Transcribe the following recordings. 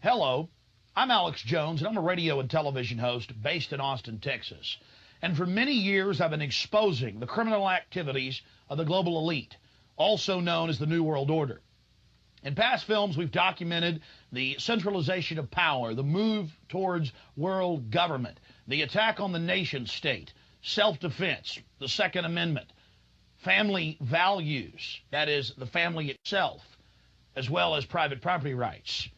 Hello, I'm Alex Jones, and I'm a radio and television host based in Austin, Texas. And for many years, I've been exposing the criminal activities of the global elite, also known as the New World Order. In past films, we've documented the centralization of power, the move towards world government, the attack on the nation state, self-defense, the Second Amendment, family values, that is, the family itself, as well as private property rights.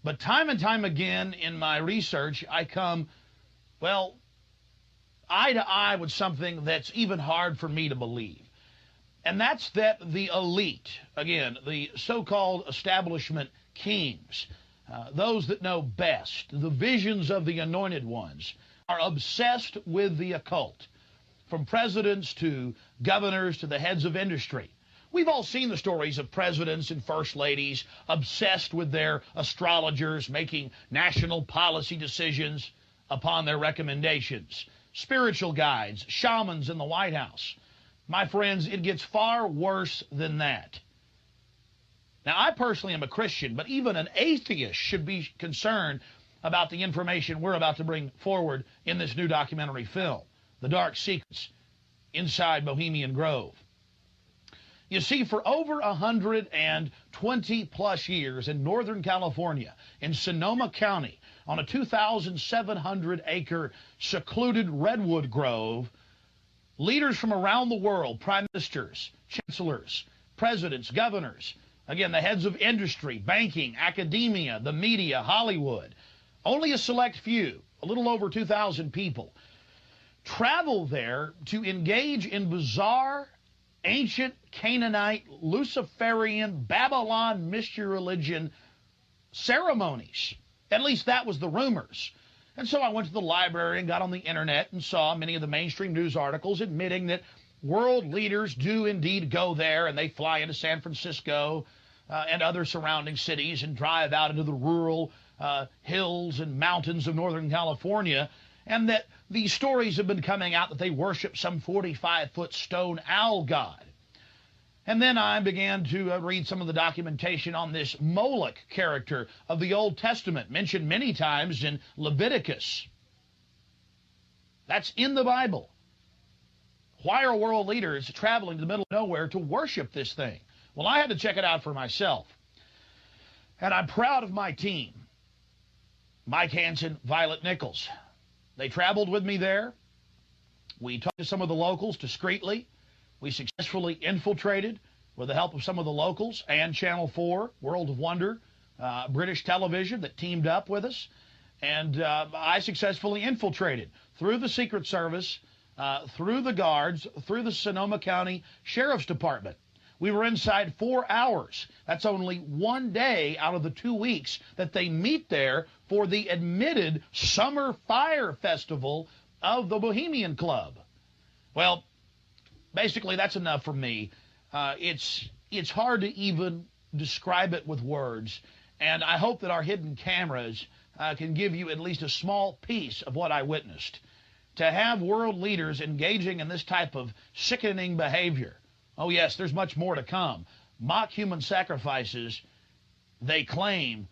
But time and time again in my research, I come, well, eye to eye with something that's even hard for me to believe. And that's that the elite, again, the so-called establishment kings, those that know best, the visions of the anointed ones, are obsessed with the occult, from presidents to governors to the heads of industry. We've all seen the stories of presidents and first ladies obsessed with their astrologers, making national policy decisions upon their recommendations. Spiritual guides, shamans in the White House. My friends, it gets far worse than that. Now, I personally am a Christian, but even an atheist should be concerned about the information we're about to bring forward in this new documentary film, The Dark Secrets Inside Bohemian Grove. You see, for over 120 plus years in Northern California, in Sonoma County, on a 2,700-acre secluded redwood grove, leaders from around the world, prime ministers, chancellors, presidents, governors, again, the heads of industry, banking, academia, the media, Hollywood, only a select few, a little over 2,000 people, travel there to engage in bizarre, ancient Canaanite, Luciferian, Babylon mystery religion ceremonies. At least that was the rumors. And so I went to the library and got on the internet and saw many of the mainstream news articles admitting that world leaders do indeed go there, and they fly into San Francisco and other surrounding cities and drive out into the rural hills and mountains of Northern California, and that these stories have been coming out that they worship some 45-foot stone owl god. And then I began to read some of the documentation on this Moloch character of the Old Testament, mentioned many times in Leviticus. That's in the Bible. Why are world leaders traveling to the middle of nowhere to worship this thing? Well, I had to check it out for myself. And I'm proud of my team. Mike Hansen, Violet Nichols. They traveled with me there. We talked to some of the locals discreetly. We successfully infiltrated, with the help of some of the locals and Channel 4, World of Wonder, British television that teamed up with us. And I successfully infiltrated through the Secret Service, through the guards, through the Sonoma County Sheriff's Department. We were inside 4 hours. That's only one day out of the 2 weeks that they meet there for the admitted Summer Fire Festival of the Bohemian Club. Well, basically, that's enough for me. It's hard to even describe it with words, and I hope that our hidden cameras can give you at least a small piece of what I witnessed. To have world leaders engaging in this type of sickening behavior, oh yes, there's much more to come. Mock human sacrifices, they claim,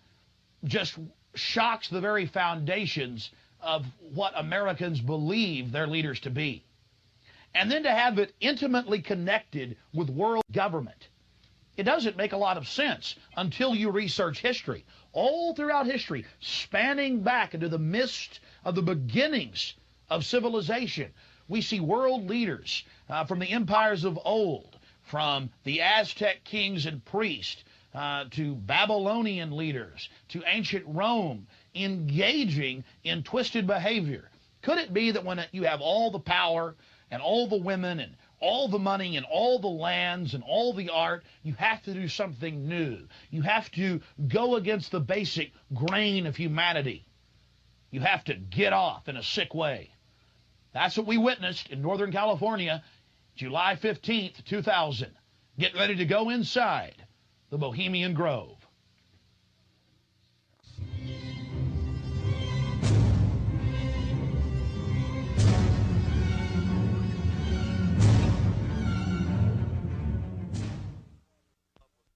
just shocks the very foundations of what Americans believe their leaders to be. And then to have it intimately connected with world government. It doesn't make a lot of sense until you research history. All throughout history, spanning back into the midst of the beginnings of civilization, we see world leaders from the empires of old, from the Aztec kings and priests, to Babylonian leaders, to ancient Rome, engaging in twisted behavior. Could it be that when you have all the power and all the women and all the money and all the lands and all the art, you have to do something new? You have to go against the basic grain of humanity. You have to get off in a sick way. That's what we witnessed in Northern California, July 15th, 2000. Get ready to go inside the Bohemian Grove.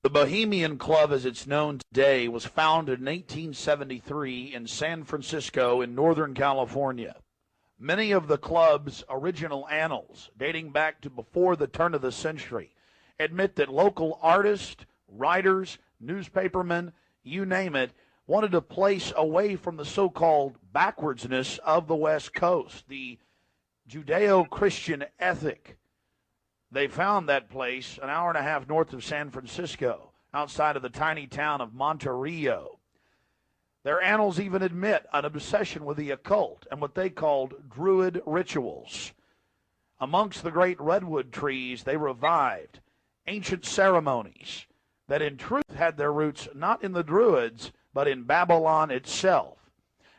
The Bohemian Club, as it's known today, was founded in 1873 in San Francisco in Northern California. Many of the club's original annals, dating back to before the turn of the century, admit that local artists, writers, newspapermen, you name it, wanted a place away from the so-called backwardsness of the West Coast, the Judeo-Christian ethic. They found that place an hour and a half north of San Francisco, outside of the tiny town of Monterrey. Their annals even admit an obsession with the occult and what they called druid rituals. Amongst the great redwood trees, they revived ancient ceremonies that in truth had their roots not in the druids, but in Babylon itself.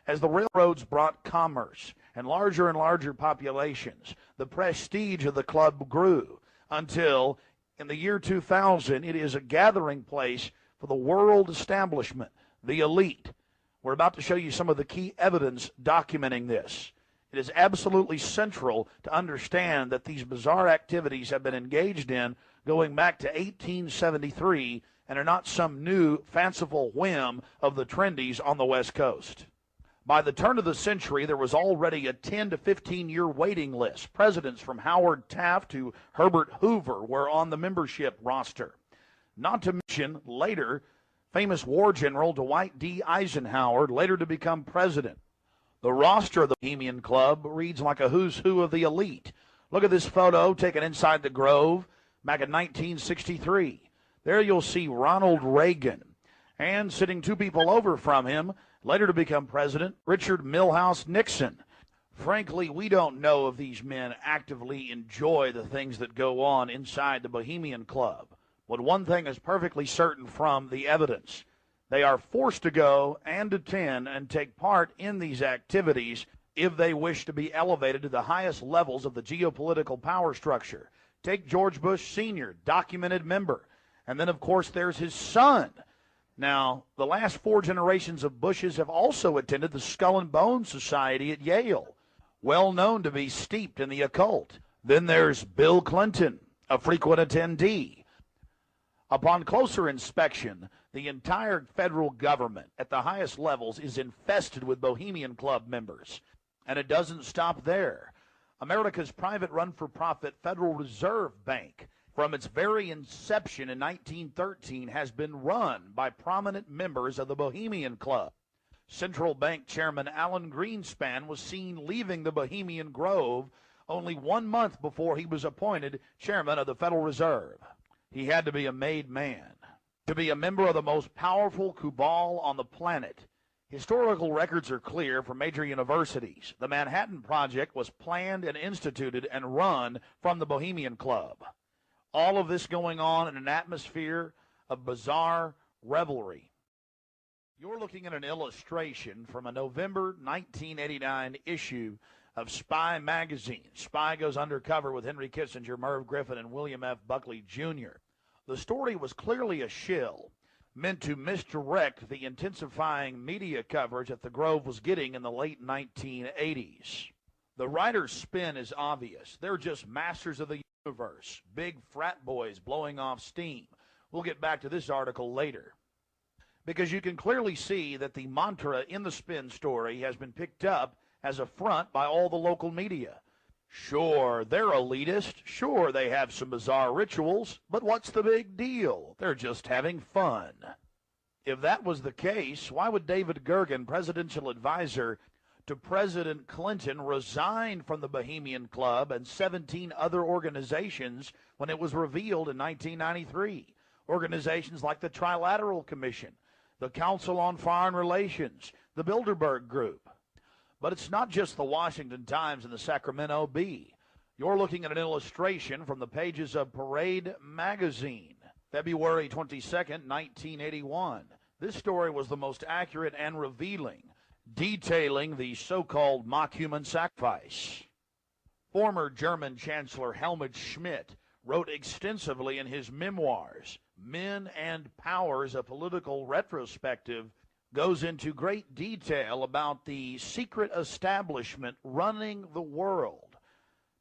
As the railroads brought commerce and larger populations, the prestige of the club grew until, in the year 2000, it is a gathering place for the world establishment, the elite. We're about to show you some of the key evidence documenting this. It is absolutely central to understand that these bizarre activities have been engaged in going back to 1873 and are not some new fanciful whim of the trendies on the West Coast. By the turn of the century, there was already a 10 to 15-year waiting list. Presidents from Howard Taft to Herbert Hoover were on the membership roster. Not to mention, later, famous war general Dwight D. Eisenhower, later to become president. The roster of the Bohemian Club reads like a who's who of the elite. Look at this photo taken inside the Grove back in 1963. There you'll see Ronald Reagan, and sitting two people over from him, later to become president, Richard Milhous Nixon. Frankly, we don't know if these men actively enjoy the things that go on inside the Bohemian Club. But one thing is perfectly certain from the evidence. They are forced to go and attend and take part in these activities if they wish to be elevated to the highest levels of the geopolitical power structure. Take George Bush Sr., documented member. And then, of course, there's his son. Now, the last four generations of Bushes have also attended the Skull and Bones Society at Yale, well known to be steeped in the occult. Then there's Bill Clinton, a frequent attendee. Upon closer inspection, the entire federal government at the highest levels is infested with Bohemian Club members. And it doesn't stop there. America's private run-for-profit Federal Reserve Bank, from its very inception in 1913, has been run by prominent members of the Bohemian Club. Central Bank Chairman Alan Greenspan was seen leaving the Bohemian Grove only 1 month before he was appointed chairman of the Federal Reserve. He had to be a made man to be a member of the most powerful cabal on the planet. Historical records are clear from major universities. The Manhattan Project was planned and instituted and run from the Bohemian Club. All of this going on in an atmosphere of bizarre revelry. You're looking at an illustration from a November 1989 issue of Spy magazine. Spy goes undercover with Henry Kissinger, Merv Griffin, and William F. Buckley Jr. The story was clearly a shill, meant to misdirect the intensifying media coverage that the Grove was getting in the late 1980s. The writer's spin is obvious. They're just masters of the universe, big frat boys blowing off steam. We'll get back to this article later, because you can clearly see that the mantra in the spin story has been picked up as a front by all the local media. Sure, they're elitist. Sure, they have some bizarre rituals, but what's the big deal? They're just having fun. If that was the case, why would David Gergen, presidential advisor to President Clinton, resign from the Bohemian Club and 17 other organizations when it was revealed in 1993? Organizations like the Trilateral Commission, the Council on Foreign Relations, the Bilderberg Group. But it's not just the Washington Times and the Sacramento Bee. You're looking at an illustration from the pages of Parade magazine, February 22nd, 1981. This story was the most accurate and revealing, detailing the so-called mock-human sacrifice. Former German Chancellor Helmut Schmidt wrote extensively in his memoirs, Men and Powers, a Political Retrospective, goes into great detail about the secret establishment running the world.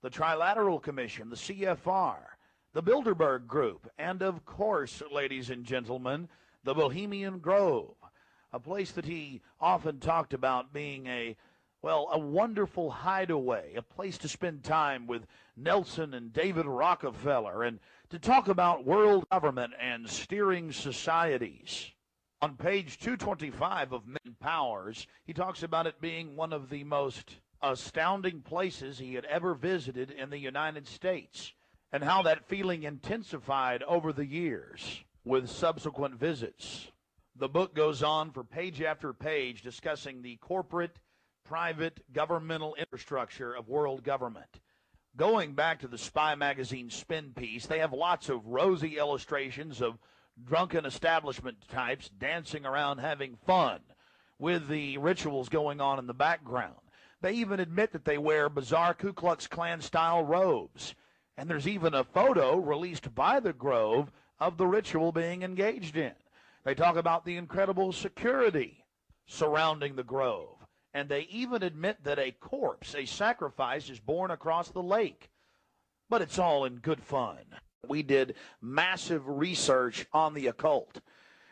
The Trilateral Commission, the CFR, the Bilderberg Group, and of course, ladies and gentlemen, the Bohemian Grove, a place that he often talked about being a wonderful hideaway, a place to spend time with Nelson and David Rockefeller, and to talk about world government and steering societies. On page 225 of Men Powers, he talks about it being one of the most astounding places he had ever visited in the United States, and how that feeling intensified over the years with subsequent visits. The book goes on for page after page discussing the corporate, private, governmental infrastructure of world government. Going back to the Spy magazine spin piece, they have lots of rosy illustrations of drunken establishment types dancing around having fun with the rituals going on in the background. They even admit that they wear bizarre Ku Klux Klan-style robes. And there's even a photo released by the Grove of the ritual being engaged in. They talk about the incredible security surrounding the Grove. And they even admit that a corpse, a sacrifice, is borne across the lake. But it's all in good fun. We did massive research on the occult.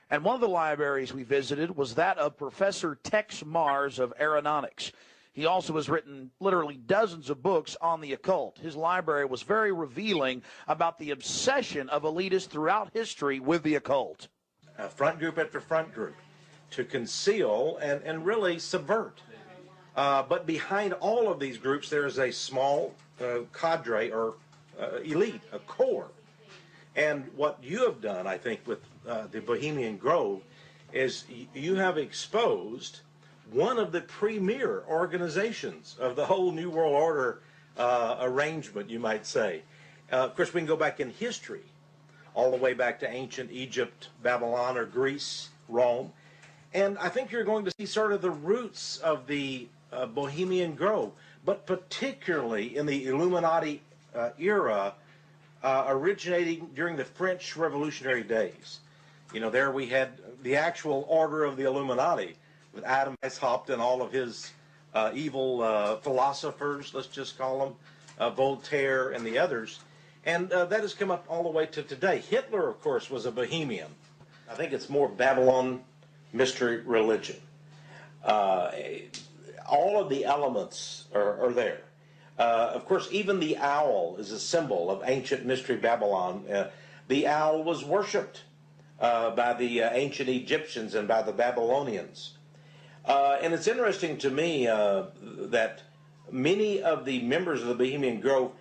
And one of the libraries we visited was that of Professor Tex Mars of Aeronautics. He also has written literally dozens of books on the occult. His library was very revealing about the obsession of elitists throughout history with the occult. Front group after front group to conceal and really subvert. But behind all of these groups, there is a small cadre or elite, a core. And what you have done, I think, with the Bohemian Grove is you have exposed one of the premier organizations of the whole New World Order arrangement, you might say. Of course, we can go back in history, all the way back to ancient Egypt, Babylon, or Greece, Rome. And I think you're going to see sort of the roots of the Bohemian Grove, but particularly in the Illuminati era, originating during the French Revolutionary days. You know, there we had the actual order of the Illuminati, with Adam Weishaupt and all of his evil philosophers, let's just call them, Voltaire and the others. And that has come up all the way to today. Hitler, of course, was a Bohemian. I think it's more Babylon mystery religion. All of the elements are there. Of course, even the owl is a symbol of ancient mystery Babylon. The owl was worshipped by the ancient Egyptians and by the Babylonians. And it's interesting to me that many of the members of the Bohemian Grove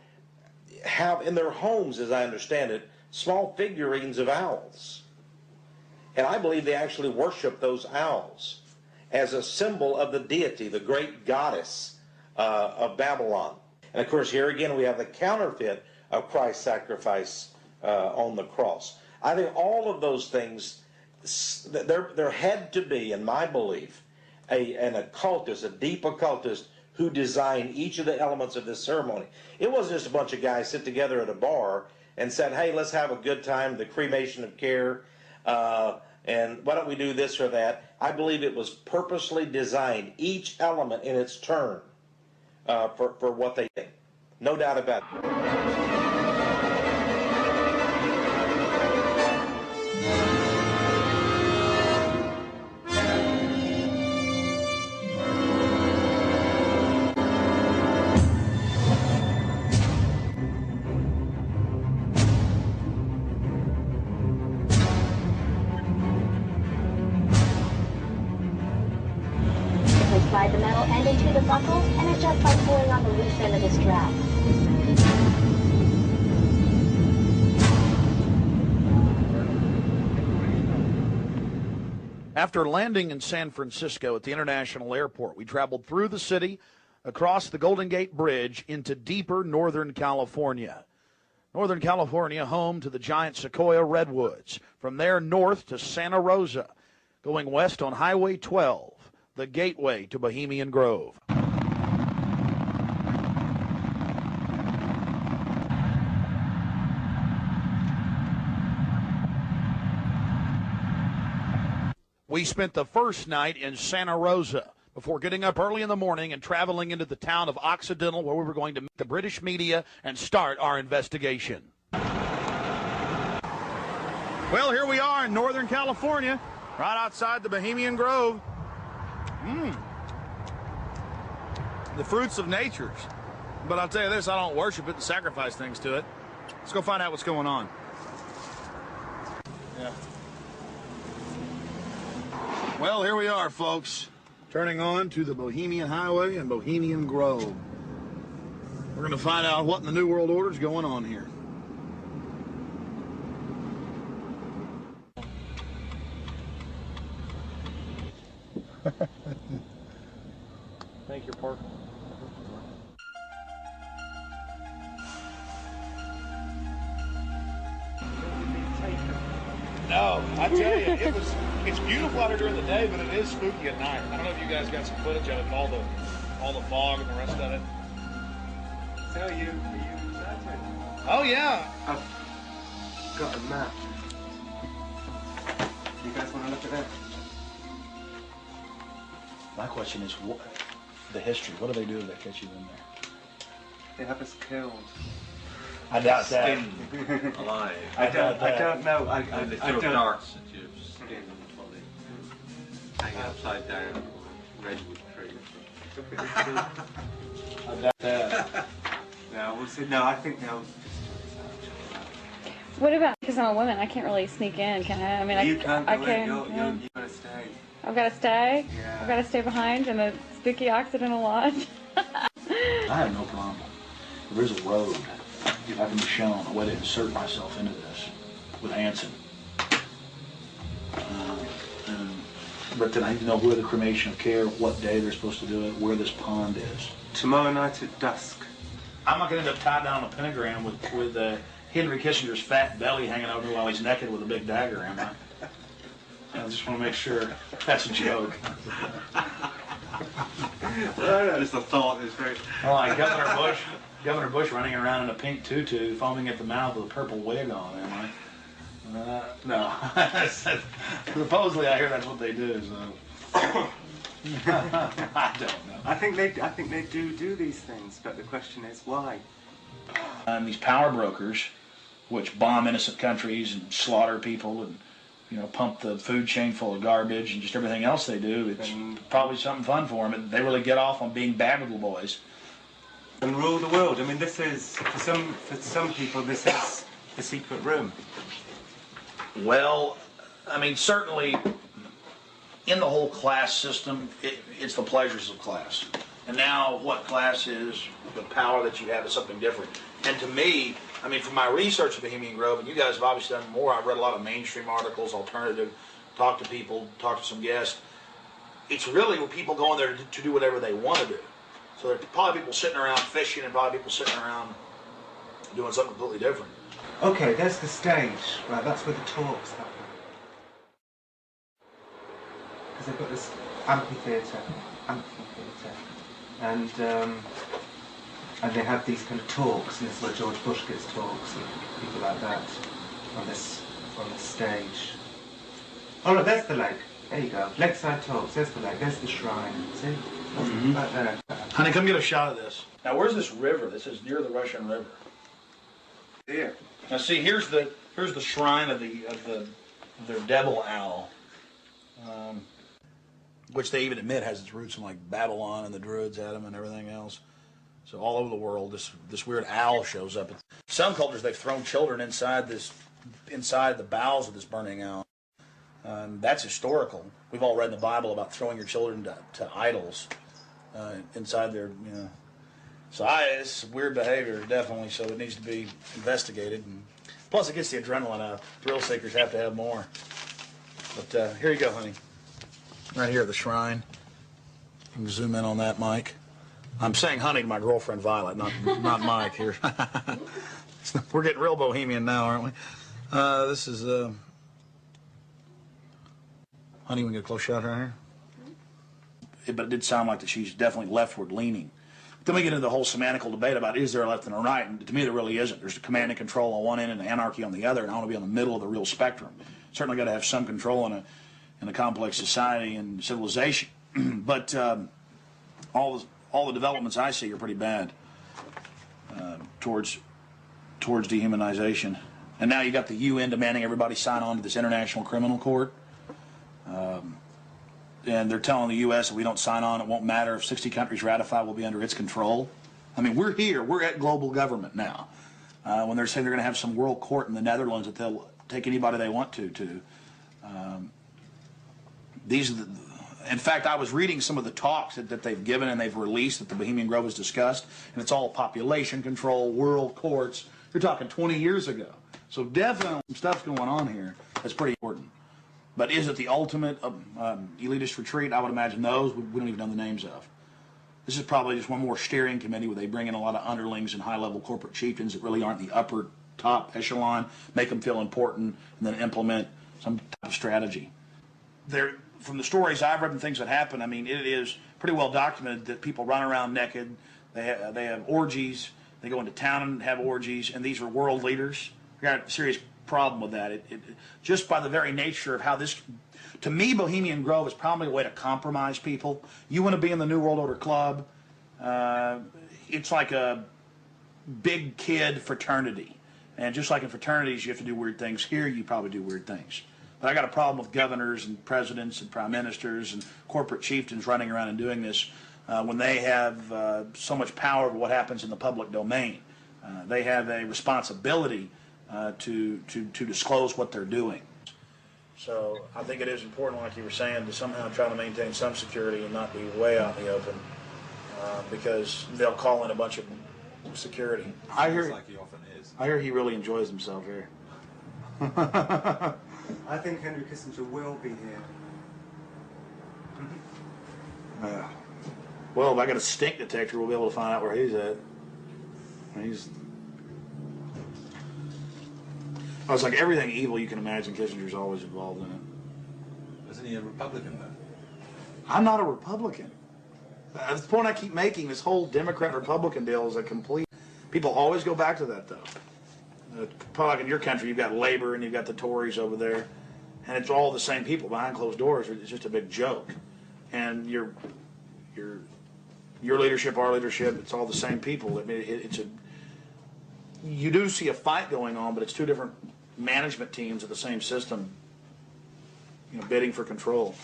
have in their homes, as I understand it, small figurines of owls. And I believe they actually worship those owls as a symbol of the deity, the great goddess of Babylon. And of course, here again, we have the counterfeit of Christ's sacrifice on the cross. I think all of those things, there had to be, in my belief, an occultist, a deep occultist, who designed each of the elements of this ceremony. It wasn't just a bunch of guys sit together at a bar and said, hey, let's have a good time, the cremation of care, and why don't we do this or that. I believe it was purposely designed, each element in its turn, for what they did. No doubt about it. Slide the metal end into the buckle and adjust by pulling on the loose end of the strap. After landing in San Francisco at the International Airport, we traveled through the city, across the Golden Gate Bridge, into deeper Northern California. Northern California, home to the giant Sequoia redwoods. From there north to Santa Rosa, going west on Highway 12. The gateway to Bohemian Grove. We spent the first night in Santa Rosa before getting up early in the morning and traveling into the town of Occidental, where we were going to meet the British media and start our investigation. Well, here we are in Northern California, right outside the Bohemian Grove. The fruits of nature. But I'll tell you this, I don't worship it and sacrifice things to it. Let's go find out what's going on. Yeah. Well, here we are, folks. Turning on to the Bohemian Highway and Bohemian Grove. We're going to find out what in the New World Order is going on here. Thank you, Park. No, I tell you, it's beautiful out here during the day, but it is spooky at night. I don't know if you guys got some footage of it, all the fog and the rest of it. So are you excited? Oh yeah. I've got a map. You guys want to look at that? My question is, what, the history, what do they do if they catch you in there? They have us killed. I doubt that. Skinned alive. I don't know. I throw don't. darts at your skin and body. Hang upside down, redwood tree. I doubt that. No, we'll see. No, I think no. What about, because I'm a woman, I can't really sneak in, can I? I mean, You can't I go can. in. You gotta stay. I've got to stay. Yeah. I've got to stay behind in the spooky Occidental Lodge. I have no problem. There is a road. If I can be shown a way to insert myself into this with Hanson. But then I need to know where the cremation of care, what day they're supposed to do it, where this pond is. Tomorrow night at dusk. I'm not going to end up tied down on a pentagram with Henry Kissinger's fat belly hanging over while he's naked with a big dagger, am I? I just want to make sure that's a joke. No, just a thought. It's very. Like Governor Bush running around in a pink tutu, foaming at the mouth with a purple wig on, am I? No. Supposedly, I hear that's what they do. So I don't know. I think they do these things, but the question is why. And these power brokers, which bomb innocent countries and slaughter people and pump the food chain full of garbage and just everything else they do, it's probably something fun for them. They really get off on being bad little boys. And rule the world. I mean, this is for some people. This is the secret room. Well, I mean, certainly in the whole class system, it's the pleasures of class. And now what class is, the power that you have is something different. And to me, I mean, from my research of Bohemian Grove, and you guys have obviously done more, I've read a lot of mainstream articles, alternative, talked to people, talked to some guests. It's really where people go in there to do whatever they want to do. So there are probably people sitting around fishing and probably people sitting around doing something completely different. Okay, there's the stage. Right, that's where the talks happen. Because they've got this amphitheatre, and they have these kind of talks, and this is where George Bush gives talks and people like that on this stage. Oh look, there's the lake. There you go. Lakeside talks. There's the lake. There's the shrine. See? Right there. Honey, come get a shot of this. Now, where's this river? This is near the Russian River. Here. Now, see, here's the shrine of their devil owl, which they even admit has its roots in like Babylon and the Druids had them and everything else. So all over the world, this weird owl shows up. Some cultures, they've thrown children inside the bowels of this burning owl. That's historical. We've all read in the Bible about throwing your children to idols inside their, So it's weird behavior, definitely, so it needs to be investigated. And plus, it gets the adrenaline out. Thrill seekers have to have more. But here you go, honey. Right here at the shrine. You can zoom in on that, Mike. I'm saying honey to my girlfriend, Violet, not Mike here. We're getting real bohemian now, aren't we? This is... Honey, we can get a close shot right here? But it did sound like that she's definitely leftward leaning. Then we get into the whole semantical debate about is there a left and a right, and to me there really isn't. There's command and control on one end and anarchy on the other, and I want to be on the middle of the real spectrum. Certainly got to have some control in a complex society and civilization, but all the developments I see are pretty bad towards dehumanization And now you got the UN demanding everybody sign on to this International Criminal Court. And they're telling the U.S. if we don't sign on, it won't matter. If 60 countries ratify, we'll be under its control. I mean, we're here. We're at global government now. When they're saying they're going to have some world court in the Netherlands that they'll take anybody they want to. These are the, in fact, I was reading some of the talks that they've given and they've released that the Bohemian Grove has discussed, and it's all population control, world courts. You're talking 20 years ago. So definitely some stuff's going on here that's pretty important. But is it the ultimate elitist retreat? I would imagine those we don't even know the names of. This is probably just one more steering committee where they bring in a lot of underlings and high-level corporate chieftains that really aren't the upper top echelon, make them feel important, and then implement some type of strategy. From the stories I've read and things that happen, I mean, it is pretty well documented that people run around naked. They have orgies. They go into town and have orgies, and these are world leaders. We got a serious problem with that. Just by the very nature of how this, to me, Bohemian Grove is probably a way to compromise people. You want to be in the New World Order Club. It's like a big kid fraternity. And just like in fraternities, you have to do weird things. Here, you probably do weird things. But I got a problem with governors and presidents and prime ministers and corporate chieftains running around and doing this when they have so much power over what happens in the public domain. They have a responsibility to disclose what they're doing. So I think it is important, like you were saying, to somehow try to maintain some security and not be way out in the open because they'll call in a bunch of security. I hear like he often is. I hear he really enjoys himself here. I think Henry Kissinger will be here. Well, if I got a stink detector, we'll be able to find out where he's at. I was like, everything evil you can imagine, Kissinger's always involved in it. Isn't he a Republican, though? I'm not a Republican. That's the point I keep making. This whole Democrat-Republican deal is a complete... People always go back to that, though. Like in your country, you've got Labor and you've got the Tories over there, and it's all the same people behind closed doors. It's just a big joke. And your leadership, our leadership, it's all the same people. I mean, you do see a fight going on, but it's two different management teams of the same system, bidding for control.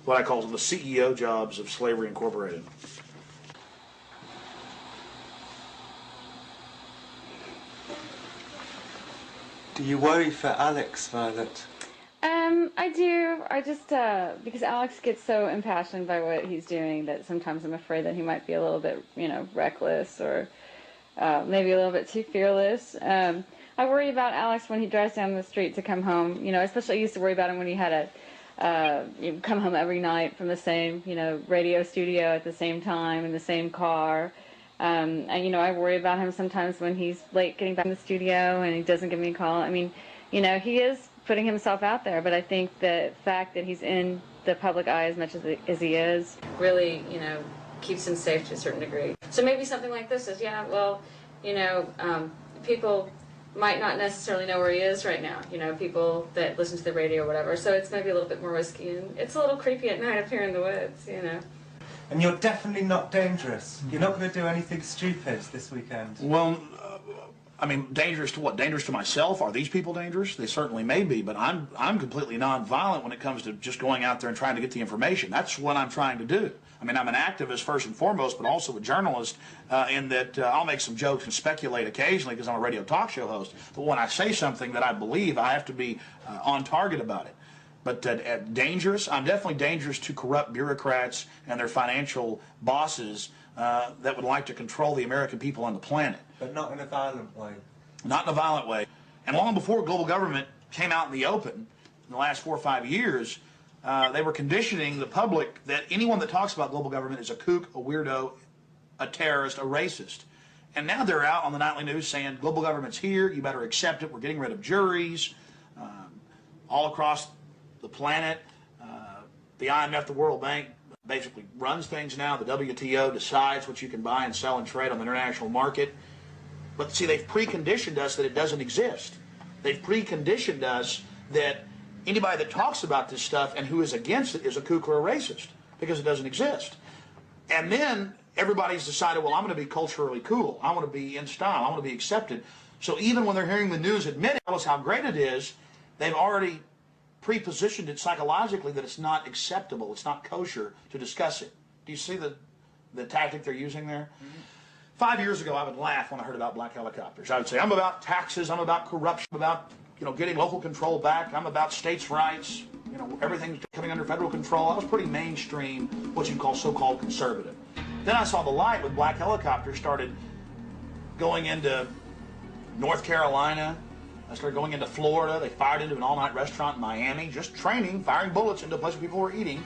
What I call the CEO jobs of Slavery Incorporated. Do you worry for Alex, Violet? I do. I just, because Alex gets so impassioned by what he's doing that sometimes I'm afraid that he might be a little bit, reckless or maybe a little bit too fearless. I worry about Alex when he drives down the street to come home, especially I used to worry about him when he had come home every night from the same, radio studio at the same time in the same car. And, I worry about him sometimes when he's late getting back in the studio and he doesn't give me a call. I mean, he is putting himself out there, but I think the fact that he's in the public eye as much as he is really, keeps him safe to a certain degree. So maybe something like this is, people might not necessarily know where he is right now, people that listen to the radio or whatever, so it's maybe a little bit more risky, and it's a little creepy at night up here in the woods, And you're definitely not dangerous. You're not going to do anything stupid this weekend. Well, dangerous to what? Dangerous to myself? Are these people dangerous? They certainly may be, but I'm completely non-violent when it comes to just going out there and trying to get the information. That's what I'm trying to do. I'm an activist first and foremost, but also a journalist in that I'll make some jokes and speculate occasionally because I'm a radio talk show host. But when I say something that I believe, I have to be on target about it. But dangerous? I'm definitely dangerous to corrupt bureaucrats and their financial bosses that would like to control the American people on the planet. But not in a violent way. Not in a violent way. And long before global government came out in the open, in the last 4 or 5 years, they were conditioning the public that anyone that talks about global government is a kook, a weirdo, a terrorist, a racist. And now they're out on the nightly news saying global government's here, you better accept it, we're getting rid of juries all across the planet. The IMF, the World Bank, basically runs things now. The WTO decides what you can buy and sell and trade on the international market. But see, they've preconditioned us that it doesn't exist. They've preconditioned us that anybody that talks about this stuff and who is against it is a kook or a racist because it doesn't exist. And then everybody's decided, well, I'm going to be culturally cool. I want to be in style. I want to be accepted. So even when they're hearing the news admit tell us how great it is, they've already pre-positioned it psychologically that it's not acceptable, it's not kosher to discuss it. Do you see the tactic they're using there? Mm-hmm. 5 years ago, I would laugh when I heard about black helicopters. I would say, I'm about taxes, I'm about corruption, I'm about getting local control back, I'm about states' rights, everything's coming under federal control. I was pretty mainstream, what you'd call so-called conservative. Then I saw the light when black helicopters started going into North Carolina. I started going into Florida. They fired into an all-night restaurant in Miami, just training, firing bullets into a place where people were eating.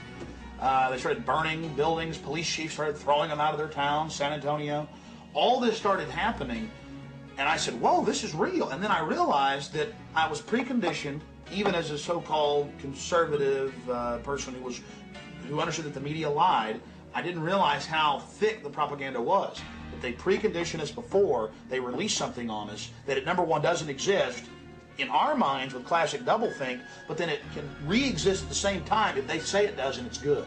They started burning buildings. Police chiefs started throwing them out of their towns, San Antonio. All this started happening, and I said, whoa, this is real. And then I realized that I was preconditioned, even as a so-called conservative person who understood that the media lied. I didn't realize how thick the propaganda was. That they precondition us before they release something on us, that it, number one, doesn't exist in our minds with classic doublethink, but then it can re-exist at the same time if they say it does and it's good.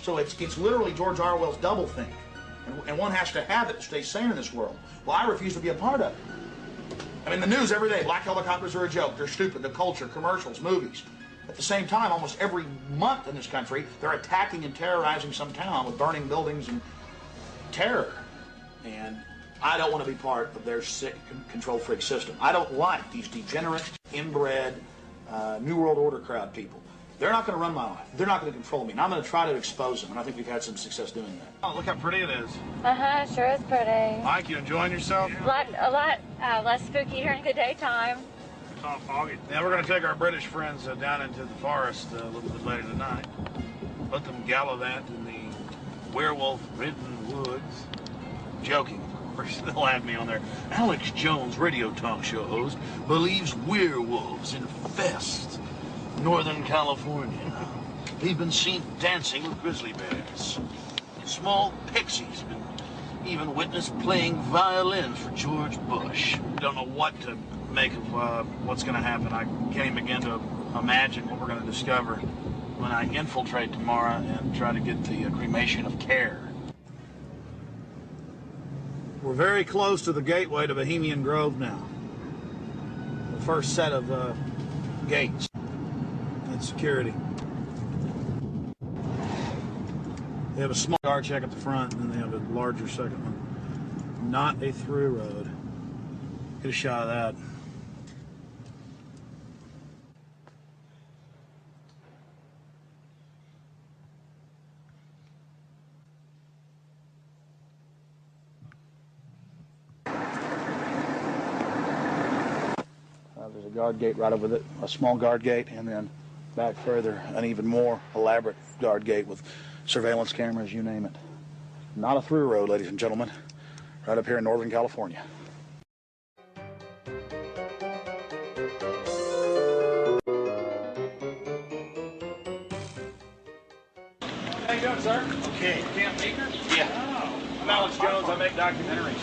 So it's literally George Orwell's doublethink. And one has to have it to stay sane in this world. Well, I refuse to be a part of it. I mean, the news every day, black helicopters are a joke, they're stupid, the culture, commercials, movies. At the same time, almost every month in this country, they're attacking and terrorizing some town with burning buildings and terror. And I don't want to be part of their sick control freak system. I don't like these degenerate, inbred, New World Order crowd people. They're not going to run my life. They're not going to control me. And I'm going to try to expose them. And I think we've had some success doing that. Oh, look how pretty it is. Uh-huh, sure is pretty. Mike, you enjoying yourself? A lot less spooky during the daytime. It's all foggy. Now we're going to take our British friends down into the forest a little bit later tonight. Let them gallivant in the werewolf-ridden woods. Joking, of course. They'll have me on there. Alex Jones, radio talk show host, believes werewolves infest Northern California. They've been seen dancing with grizzly bears. Small pixies been even witnessed playing violins for George Bush. Don't know what to make of what's going to happen. I can't even begin to imagine what we're going to discover when I infiltrate tomorrow and try to get the cremation of care. We're very close to the gateway to Bohemian Grove now. The first set of gates and security. They have a small guard check at the front, and then they have a larger second one. Not a through road. Get a shot of that. There's a guard gate right over it, a small guard gate, and then back further, an even more elaborate guard gate with surveillance cameras, you name it. Not a through road, ladies and gentlemen, right up here in Northern California. How you doing, sir? Okay. Camp Meeker? Yeah. Oh, I'm Alex Jones. I make documentaries.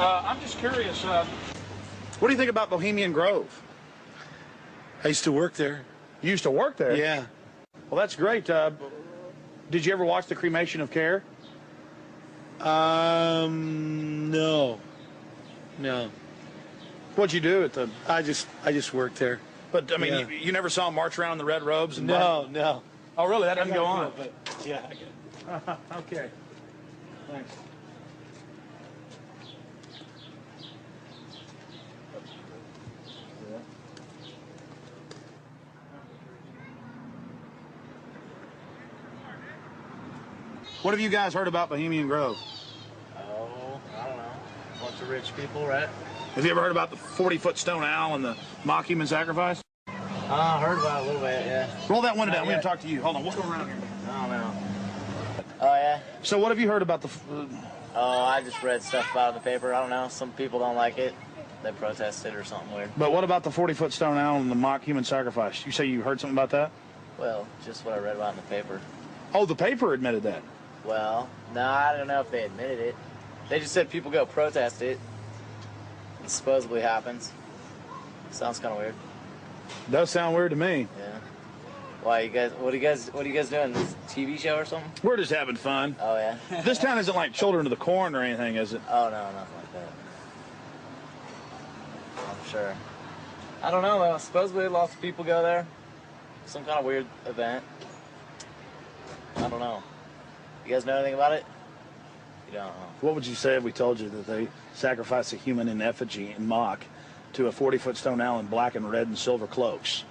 I'm just curious, what do you think about Bohemian Grove? I used to work there. You used to work there? Yeah. Well, that's great. Did you ever watch the cremation of care? No. What'd you do at the... I just worked there. But, I mean, Yeah. you never saw them march around in the red robes? And No. Oh, really? That doesn't go on? But yeah, I get it. Okay. Thanks. What have you guys heard about Bohemian Grove? Oh, I don't know. Bunch of rich people, right? Have you ever heard about the 40-foot stone owl and the mock human sacrifice? I heard about it a little bit, yeah. Roll that window down. Not We're going yet. to talk to you. Hold on. We'll go around here. I don't know. Oh, yeah? So what have you heard about the... Oh, I just read stuff about it in the paper. I don't know. Some people don't like it. They protested or something weird. But what about the 40-foot stone owl and the mock human sacrifice? You say you heard something about that? Well, just what I read about in the paper. Oh, the paper admitted that. Well, no, I don't know if they admitted it. They just said people go protest it. It supposedly happens. Sounds kind of weird. Does sound weird to me. Yeah. Why, you guys? What are you guys doing? This TV show or something? We're just having fun. Oh yeah. This town isn't like Children of the Corn or anything, is it? Oh no, nothing like that. sure. I don't know, though. Supposedly lots of people go there. Some kind of weird event. I don't know. You guys know anything about it? You don't know. What would you say if we told you that they sacrificed a human in effigy in mock to a 40-foot stone owl in black and red and silver cloaks?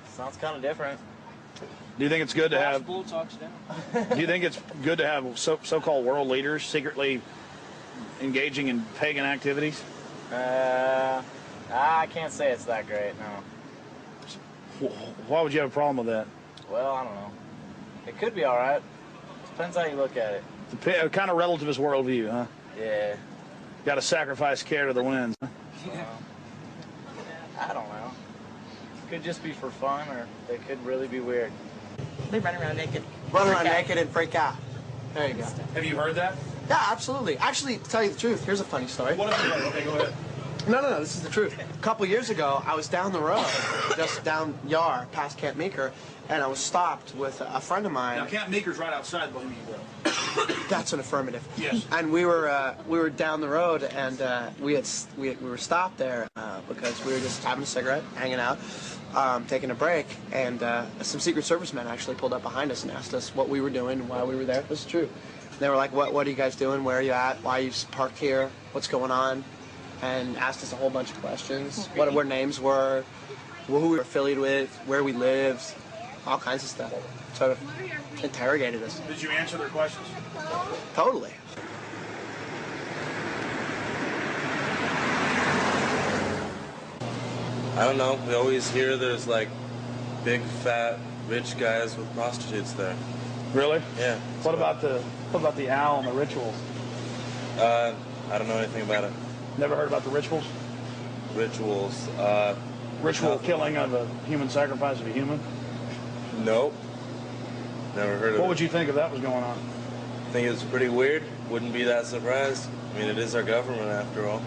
Sounds kind of different. Do you think it's good to have? Bull talks down. Do you think it's good to have so-called world leaders secretly engaging in pagan activities? I can't say it's that great. No. Why would you have a problem with that? Well, I don't know. It could be all right. Depends how you look at it. It's kind of relativist worldview, huh? Yeah. Got to sacrifice care to the winds. Yeah. I don't know. Could just be for fun, or they could really be weird. They run around naked. Run around naked and freak out. There you go. Have you heard that? Yeah, absolutely. Actually, to tell you the truth, here's a funny story. What have you heard? Okay, go ahead. No, this is the truth. A couple years ago, I was down the road, just down Yar, past Camp Meeker, and I was stopped with a friend of mine. Now, Camp Meeker's right outside Bohemian Grove. That's an affirmative. Yes. And we were down the road, and we were stopped there because we were just having a cigarette, hanging out, taking a break, and some Secret Service men actually pulled up behind us and asked us what we were doing and why we were there. This is true. They were like, "What are you guys doing? Where are you at? Why are you parked here? What's going on?" And asked us a whole bunch of questions. What our names were, who we were affiliated with, where we lived, all kinds of stuff. Sort of interrogated us. Did you answer their questions? Totally. I don't know. We always hear there's like big, fat, rich guys with prostitutes there. Really? Yeah. What about the owl and the rituals? I don't know anything about it. Never heard about the rituals? Rituals. Ritual killing of a human, sacrifice of a human? Nope. Never heard of it. What would you think if that was going on? I think it was pretty weird. Wouldn't be that surprised. I mean, it is our government after all.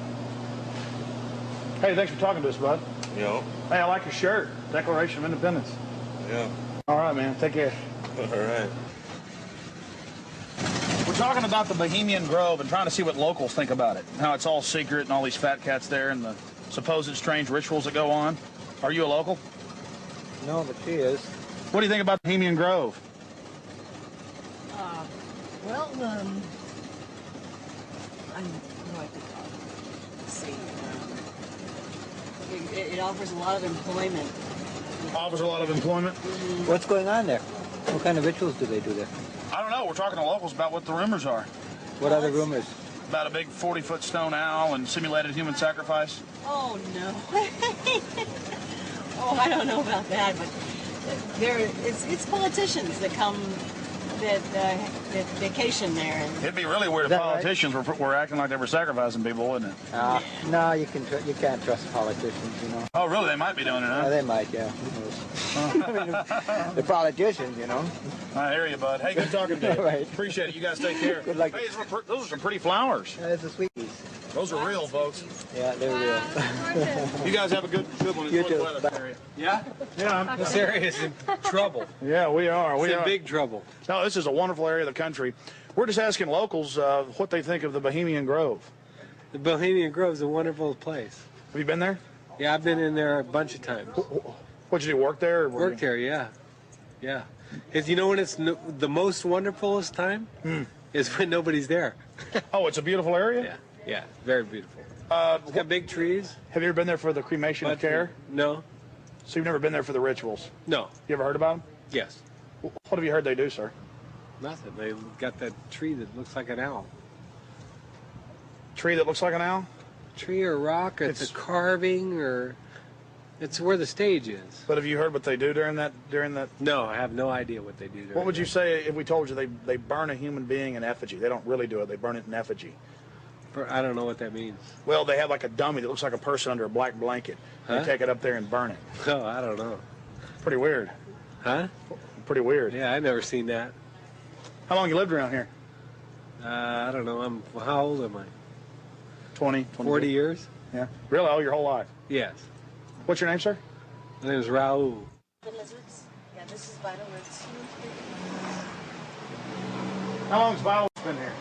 Hey, thanks for talking to us, bud. You know? Hey, I like your shirt. Declaration of Independence. Yeah. All right, man. Take care. All right. We're talking about the Bohemian Grove and trying to see what locals think about it. How it's all secret and all these fat cats there and the supposed strange rituals that go on. Are you a local? No, but she is. What do you think about Bohemian Grove? Well, let's see. It offers a lot of employment. Offers a lot of employment? What's going on there? What kind of rituals do they do there? I don't know. We're talking to locals about what the rumors are. What are the rumors? About a big 40-foot stone owl and simulated human sacrifice. Oh, no. Oh, I don't know about that, but it's politicians that come, that vacation there. And it'd be really weird if politicians were acting like they were sacrificing people, wouldn't it? No, you can't trust politicians, you know. Oh, really? They might be doing it, huh? They might, yeah. Who knows? I mean, they're politicians, you know. I hear you, bud. Hey, good talking to you. Right. Appreciate it. You guys take care. Good luck. Hey, those are some pretty flowers. Yeah, it's a sweeties. Those are real, folks. Yeah, they're real. You guys have a good one. You too. Yeah? Yeah. This area is in trouble. Yeah, we are. It's in big trouble. No, this is a wonderful area of the country. We're just asking locals what they think of the Bohemian Grove. The Bohemian Grove is a wonderful place. Have you been there? Yeah, I've been in there a bunch of times. What'd you do, work there? Worked there, yeah. Yeah. Because you know when it's the most wonderfulest time? Is when nobody's there. Oh, it's a beautiful area? Yeah, yeah, very beautiful. It's got big trees. Have you ever been there for the cremation of care? No. So you've never been there for the rituals? No. You ever heard about them? Yes. What have you heard they do, sir? Nothing. They got that tree that looks like an owl. Tree that looks like an owl? Tree or rock, or it's a carving, or it's where the stage is. But have you heard what they do during that? No, I have no idea what they do. What would you say if we told you they burn a human being in effigy? They don't really do it. They burn it in effigy. I don't know what that means. Well, they have like a dummy that looks like a person under a black blanket. Huh? They take it up there and burn it. Oh, I don't know. Pretty weird. Huh? Pretty weird. Yeah, I've never seen that. How long you lived around here? I don't know. How old am I? 20, 40 years. Yeah. Really? Oh, your whole life? Yes. What's your name, sir? My name is Raul. The lizards? Yeah, this is vital roots. How long has Violet been here?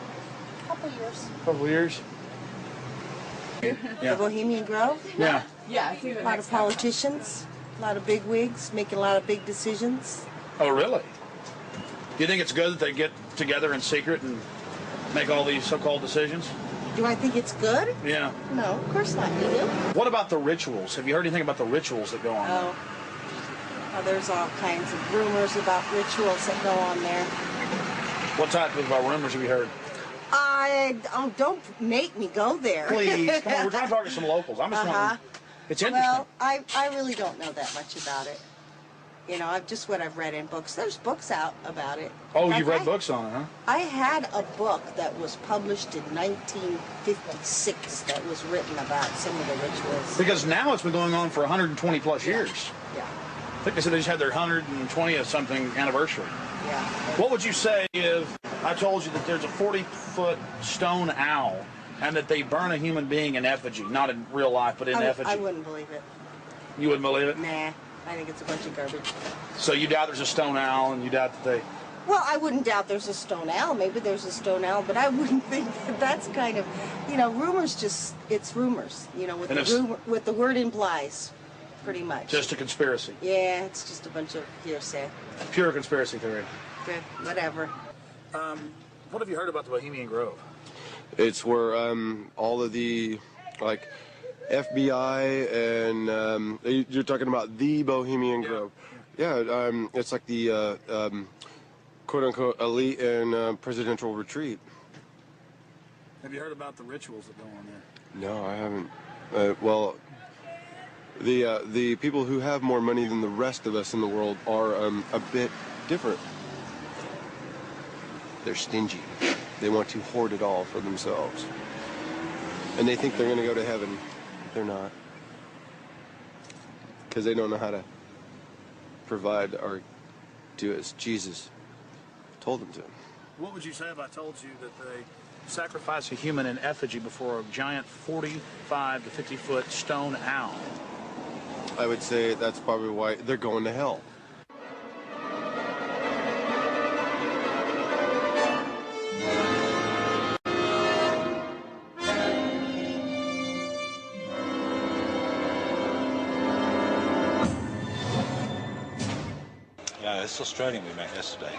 Couple years. A couple of years. The Bohemian Grove? Yeah. Yeah, I see the A lot of politicians, a lot of big wigs making a lot of big decisions. Oh, really? Do you think it's good that they get together in secret and make all these so-called decisions? Do I think it's good? Yeah. No, of course not. You do? What about the rituals? Have you heard anything about the rituals that go on there? Oh, there's all kinds of rumors about rituals that go on there. What type of rumors have you heard? Don't make me go there. Please, come on, we're trying to talk to some locals. I'm just wondering. It's interesting. Well, I really don't know that much about it. You know, what I've read in books. There's books out about it. Oh, you've read books on it, huh? I had a book that was published in 1956 that was written about some of the rituals. Because now it's been going on for 120 plus years. Yeah. I think they said they just had their 120th something anniversary. Yeah. What would you say if I told you that there's a 40-foot stone owl and that they burn a human being in effigy, not in real life, but in effigy? I wouldn't believe it. You wouldn't believe it? Nah, I think it's a bunch of garbage. So you doubt there's a stone owl, and you doubt that they... Well, I wouldn't doubt there's a stone owl. Maybe there's a stone owl, but I wouldn't think that that's kind of, you know, rumors just, it's rumors, you know, what the word implies, pretty much. Just a conspiracy. Yeah, it's just a bunch of hearsay. Pure conspiracy theory. Good, whatever. What have you heard about the Bohemian Grove? It's where all of the, like, FBI and you're talking about the Bohemian Grove. Yeah, it's like the quote-unquote elite and presidential retreat. Have you heard about the rituals that go on there? No, I haven't. Well, the people who have more money than the rest of us in the world are a bit different. They're stingy. They want to hoard it all for themselves. And they think they're going to go to heaven. They're not. Because they don't know how to provide or do as Jesus told them to. What would you say if I told you that they sacrifice a human in effigy before a giant 45 to 50-foot stone owl? I would say that's probably why they're going to hell. Yeah, this Australian we met yesterday,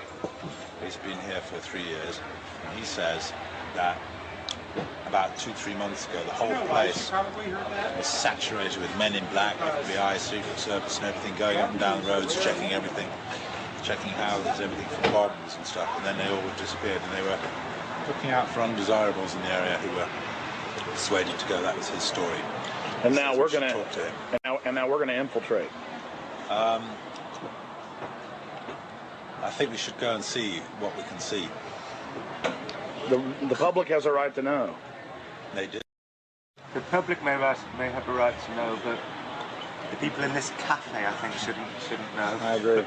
he's been here for 3 years, and he says that about 2-3 months ago the whole place was saturated with men in black, FBI, Secret Service and everything, going up and down the roads, checking everything, checking houses, everything from bombs and stuff, and then they all disappeared, and they were looking out for undesirables in the area who were persuaded to go. That was his story. And now we're going to talk to him. And now we're going to infiltrate. I think we should go and see what we can see. The public has a right to know. They do. The public may have a right to know, but the people in this cafe, I think, shouldn't know. I agree.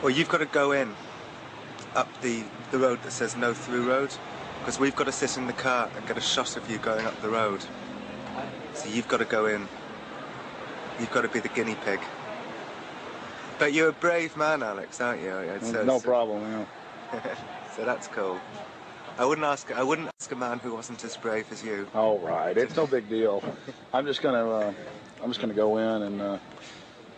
Well, you've got to go in up the road that says no through road, because we've got to sit in the car and get a shot of you going up the road. So you've got to go in. You've got to be the guinea pig. But you're a brave man, Alex, aren't you? No problem, yeah. So that's cool. I wouldn't ask a man who wasn't as brave as you. All right, it's no big deal. I'm just gonna go in and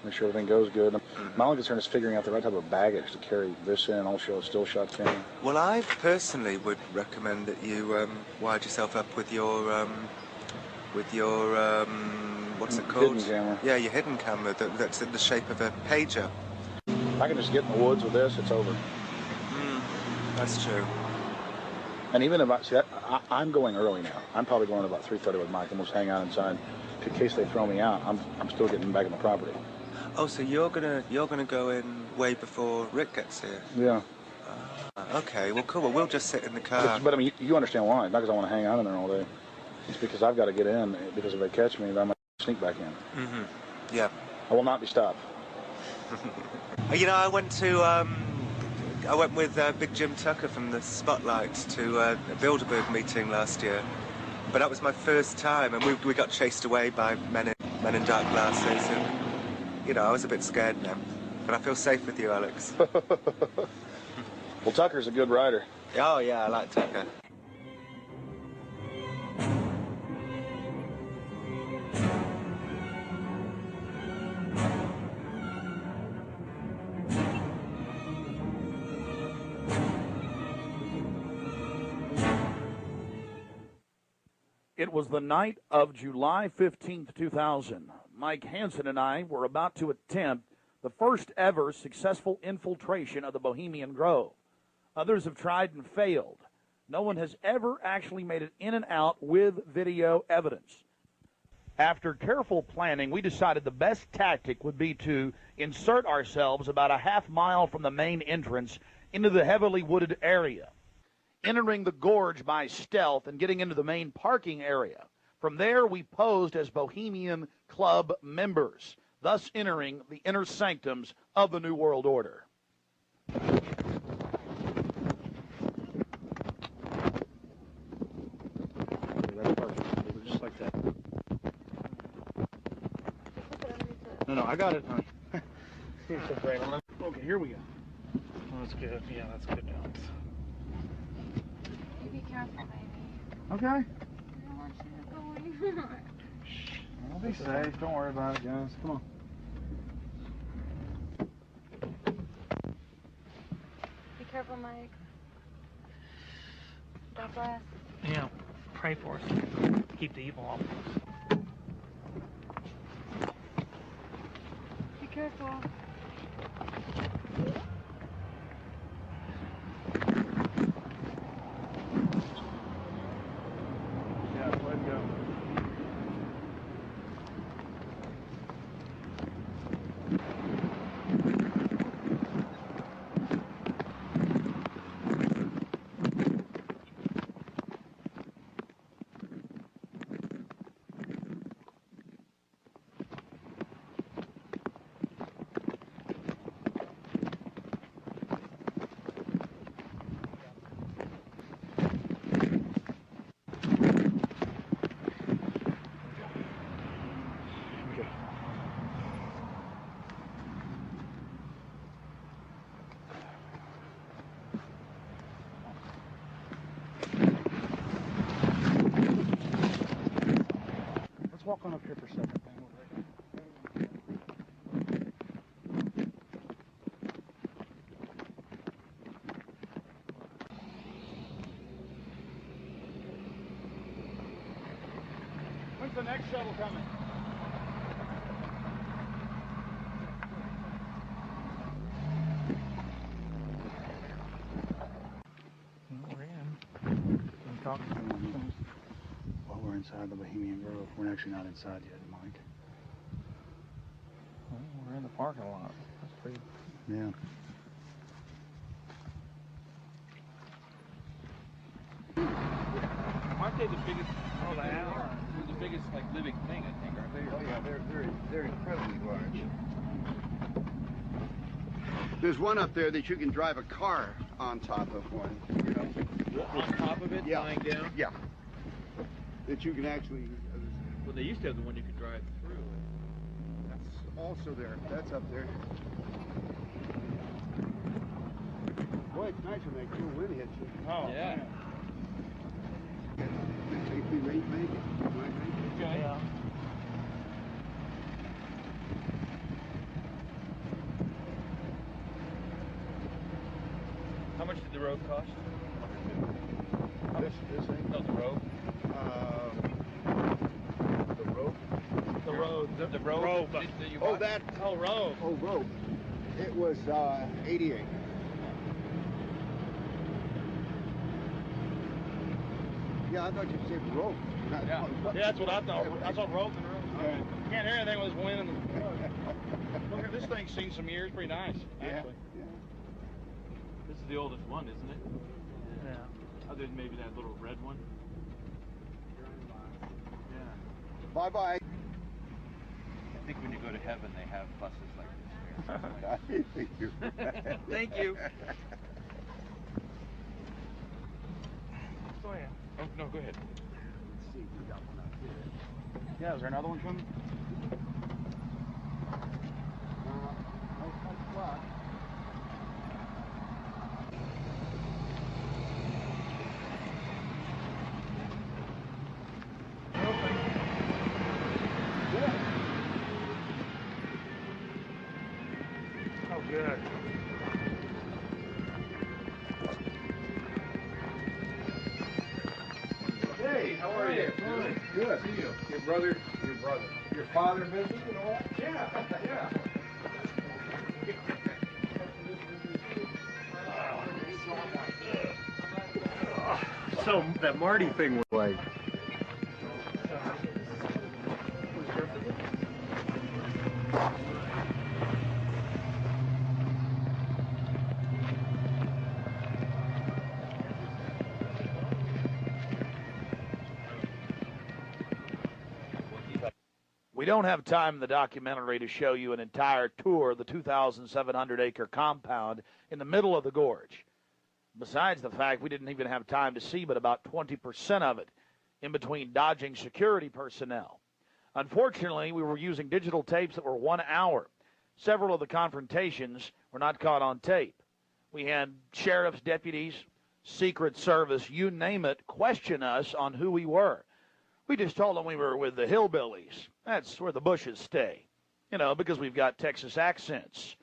make sure everything goes good. My only concern is figuring out the right type of baggage to carry this in, also a still shot camera. Well, I personally would recommend that you wired yourself up with your what's it called? Hidden camera. Yeah, your hidden camera that's in the shape of a pager. If I can just get in the woods with this, it's over. That's true. And even if I'm going early now. I'm probably going about 3:30 with Mike, and we'll just hang out inside. In case they throw me out, I'm still getting back on the property. Oh, so you're gonna go in way before Rick gets here? Yeah. Okay. Well, cool. Well, we'll just sit in the car. But I mean, you understand why? It's not because I want to hang out in there all day. It's because I've got to get in. Because if they catch me, then I might sneak back in. Mm-hmm. Yeah. I will not be stopped. You know, I went with Big Jim Tucker from the Spotlight to a Bilderberg meeting last year, but that was my first time, and we got chased away by men in dark glasses, and you know, I was a bit scared now, but I feel safe with you, Alex. Well, Tucker's a good writer. Oh yeah, I like Tucker. It was the night of July 15th, 2000. Mike Hansen and I were about to attempt the first ever successful infiltration of the Bohemian Grove. Others have tried and failed. No one has ever actually made it in and out with video evidence. After careful planning, we decided the best tactic would be to insert ourselves about a half mile from the main entrance into the heavily wooded area, entering the gorge by stealth and getting into the main parking area. From there, we posed as Bohemian Club members, thus entering the inner sanctums of the New World Order. That's perfect. Just like that. No, I got it, honey. Okay, here we go. Oh, that's good. Yeah, that's good dogs. You be careful, baby. Okay. I don't want you to go anywhere. I'll be safe. Don't worry about it, guys. Come on. Be careful, Mike. God bless. Yeah, pray for us. Keep the evil off of us. Be careful. Yeah, let's go. Walk on up here for a second. When's the next shuttle coming? We're in. Can talk to them. Well, we're inside the Bohemian Grove. We're actually not inside yet, Mike. Well, we're in the parking lot. That's pretty. Yeah. Aren't they the biggest? Oh, they are. They're the biggest, like, living thing, I think, aren't they? Oh yeah, they're incredibly large. There's one up there that you can drive a car on top of one. You know. On top of it, Yeah. lying down. Yeah. That you can actually. Well, they used to have the one you could drive through. That's also there. That's up there. Boy, it's nice when that cool wind hits you. Oh yeah. If we rate make it. Okay. Yeah. How much did the road cost? This thing? No, the road. The rope. The road. The road. Rope. That you Oh, bought? that. Oh, rope. Oh, rope. It was 88. Yeah, I thought you said rope. Yeah, that's what I thought. I thought rope and rope. Can't hear anything with this wind. Look at this thing's seen some years. Pretty nice, actually. Yeah. This is the oldest one, isn't it? Yeah. Other than maybe that little red one. Yeah. Bye-bye. I think when you go to heaven, they have buses like this. Thank you. Thank you. Go ahead. Oh, no, go ahead. Let's see, we got one up here. Yeah, is there another one coming? Oh, good. Hey, how are you? Good. See you. Your brother. Your father visited and all that? Yeah. So that Marty thing was like... We don't have time in the documentary to show you an entire tour of the 2,700-acre compound in the middle of the gorge. Besides the fact we didn't even have time to see but about 20% of it in between dodging security personnel. Unfortunately, we were using digital tapes that were 1 hour. Several of the confrontations were not caught on tape. We had sheriff's deputies, Secret Service, you name it, question us on who we were. We just told them we were with the hillbillies. That's where the Bushes stay, you know, because we've got Texas accents.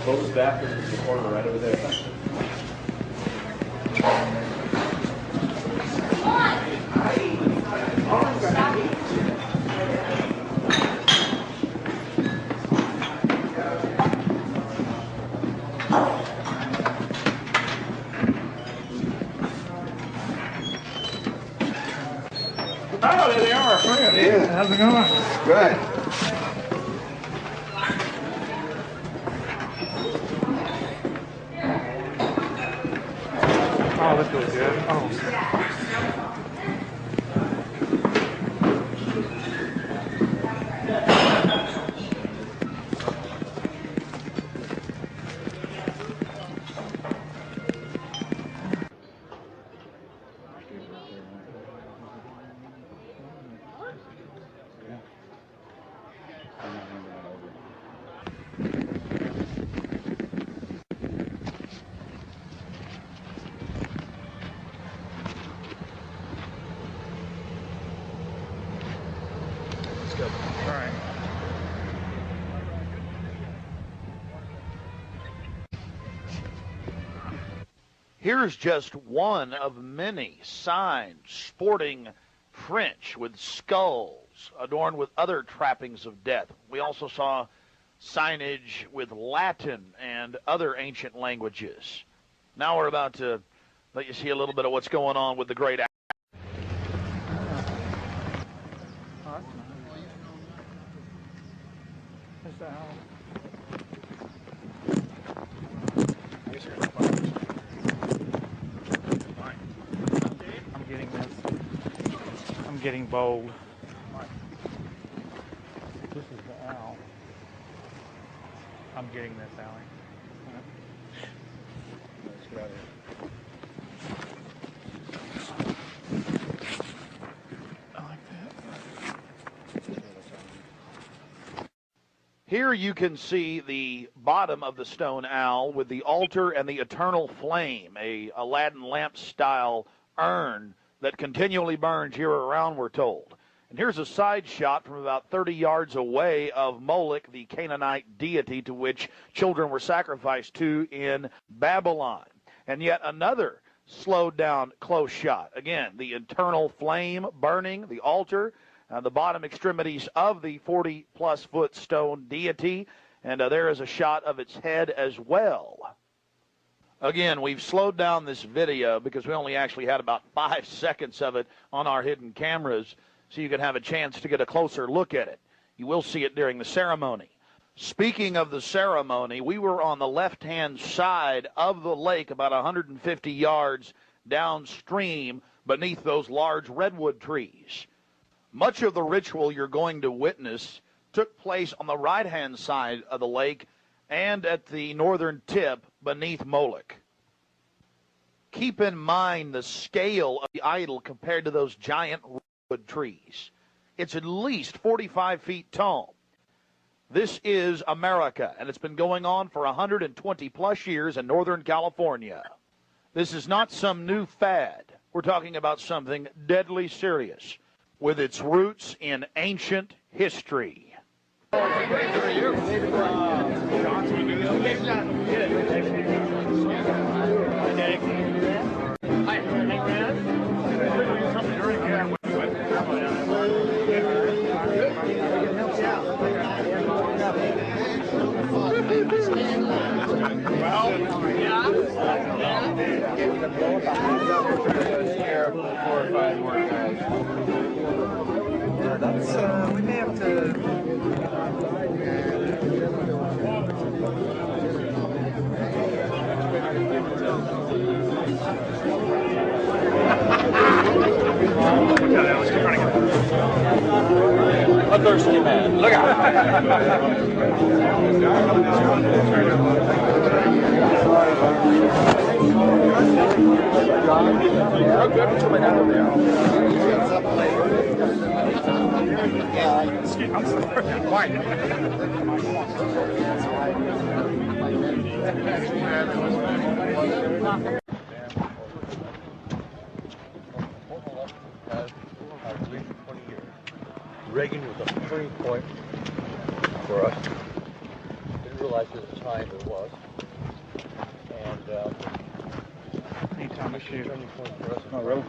Close back in the corner right over there. Oh, there they are, friend. Yeah. How's it going? Good. Oh, this feels good. Oh. Here's just one of many signs sporting French with skulls adorned with other trappings of death. We also saw signage with Latin and other ancient languages. Now we're about to let you see a little bit of what's going on with the great I'm getting bold. This is the owl. I'm getting this, Allie. Let's get out of here. I like that. Here you can see the bottom of the stone owl with the altar and the eternal flame, a Aladdin lamp-style urn that continually burns year-round, we're told. And here's a side shot from about 30 yards away of Moloch, the Canaanite deity to which children were sacrificed to in Babylon. And yet another slowed-down close shot. Again, the eternal flame burning, the altar, the bottom extremities of the 40-plus foot stone deity, and there is a shot of its head as well. Again, we've slowed down this video because we only actually had about 5 seconds of it on our hidden cameras, so you can have a chance to get a closer look at it. You will see it during the ceremony. Speaking of the ceremony, we were on the left-hand side of the lake about 150 yards downstream beneath those large redwood trees. Much of the ritual you're going to witness took place on the right-hand side of the lake and at the northern tip beneath Moloch. Keep in mind the scale of the idol compared to those giant redwood trees. It's at least 45 feet tall. This is America, and it's been going on for 120-plus years in Northern California. This is not some new fad. We're talking about something deadly serious with its roots in ancient history. Scare 4 or 5 more guys. That's, we may have to... A thirsty man. Look out! Reagan was a turning point for us. Didn't realize at the time it was. And anytime I shoot. Turning point for us. Oh, really?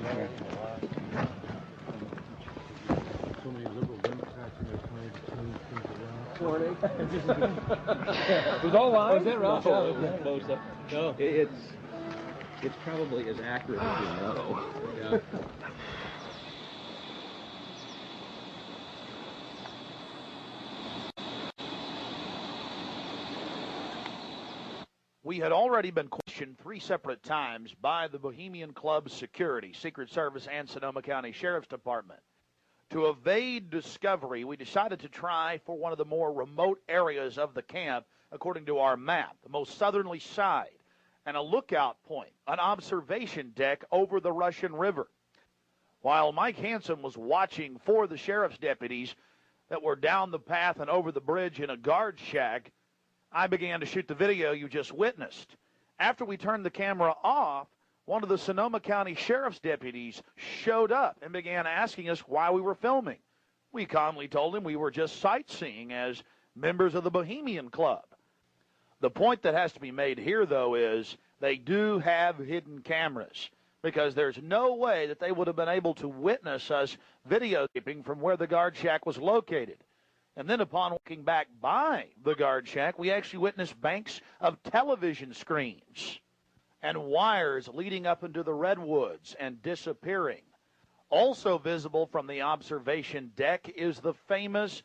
So many liberal Democrats in their trying to change things around. It was all live? Was that right? No, it was close up. No. It's probably as accurate as you know. Yeah. We had already been questioned 3 separate times by the Bohemian Club's security, Secret Service, and Sonoma County Sheriff's Department. To evade discovery, we decided to try for one of the more remote areas of the camp, according to our map, the most southerly side, and a lookout point, an observation deck over the Russian River. While Mike Hansen was watching for the sheriff's deputies that were down the path and over the bridge in a guard shack, I began to shoot the video you just witnessed. After we turned the camera off, one of the Sonoma County Sheriff's deputies showed up and began asking us why we were filming. We calmly told him we were just sightseeing as members of the Bohemian Club. The point that has to be made here, though, is they do have hidden cameras, because there's no way that they would have been able to witness us videotaping from where the guard shack was located. And then upon walking back by the guard shack, we actually witnessed banks of television screens and wires leading up into the redwoods and disappearing. Also visible from the observation deck is the famous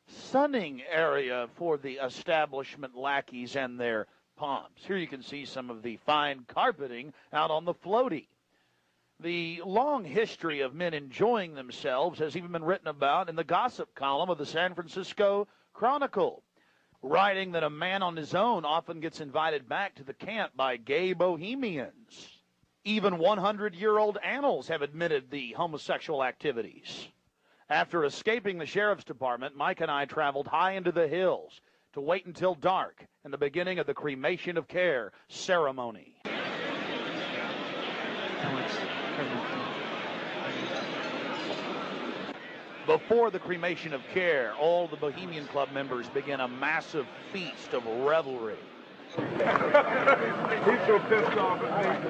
sunning area for the establishment lackeys and their pomps. Here you can see some of the fine carpeting out on the floaty. The long history of men enjoying themselves has even been written about in the gossip column of the San Francisco Chronicle, writing that a man on his own often gets invited back to the camp by gay bohemians. Even 100-year-old annals have admitted the homosexual activities. After escaping the sheriff's department, Mike and I traveled high into the hills to wait until dark and the beginning of the cremation of care ceremony. Before the cremation of care, all the Bohemian Club members begin a massive feast of revelry. He's so pissed off at me.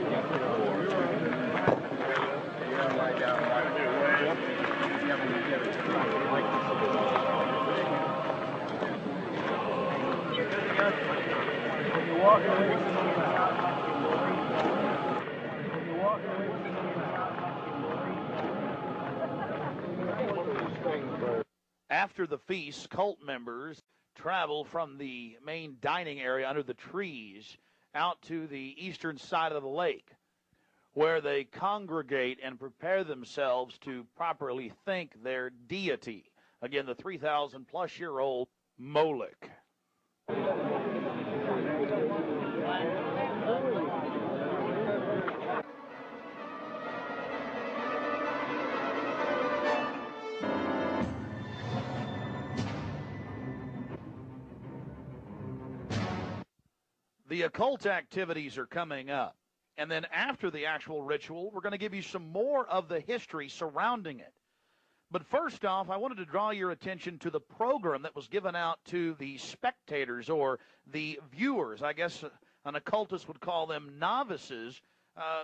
After the feast, cult members travel from the main dining area under the trees out to the eastern side of the lake, where they congregate and prepare themselves to properly thank their deity. Again, the 3,000-plus-year-old Moloch. The occult activities are coming up. And then after the actual ritual, we're going to give you some more of the history surrounding it. But first off, I wanted to draw your attention to the program that was given out to the spectators or the viewers. I guess an occultist would call them novices,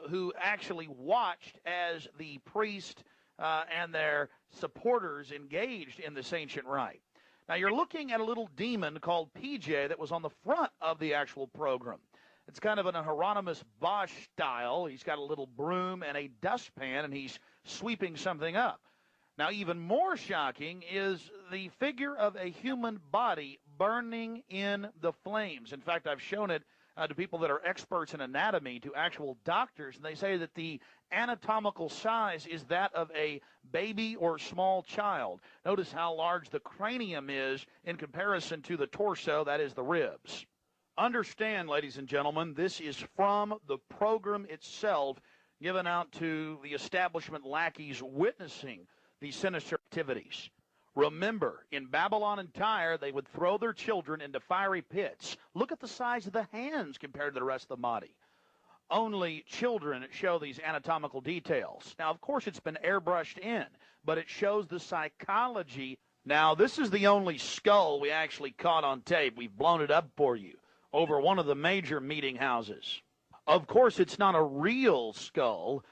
who actually watched as the priest and their supporters engaged in this ancient rite. Now, you're looking at a little demon called PJ that was on the front of the actual program. It's kind of an Hieronymus Bosch style. He's got a little broom and a dustpan, and he's sweeping something up. Now, even more shocking is the figure of a human body burning in the flames. In fact, I've shown it to people that are experts in anatomy, to actual doctors, and they say that the anatomical size is that of a baby or small child. Notice how large the cranium is in comparison to the torso, that is the ribs. Understand, ladies and gentlemen, this is from the program itself given out to the establishment lackeys witnessing these sinister activities. Remember, in Babylon and Tyre, they would throw their children into fiery pits. Look at the size of the hands compared to the rest of the body. Only children show these anatomical details. Now, of course, it's been airbrushed in, but it shows the psychology. Now, this is the only skull we actually caught on tape. We've blown it up for you over one of the major meeting houses. Of course, it's not a real skull.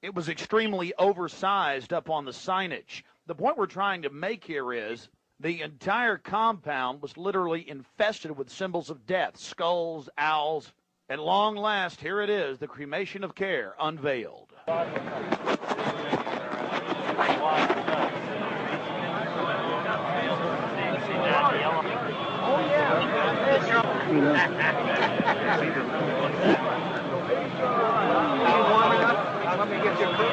It was extremely oversized up on the signage. The point we're trying to make here is the entire compound was literally infested with symbols of death, skulls, owls. At long last, here it is, the cremation of care unveiled. Let me get you a quick.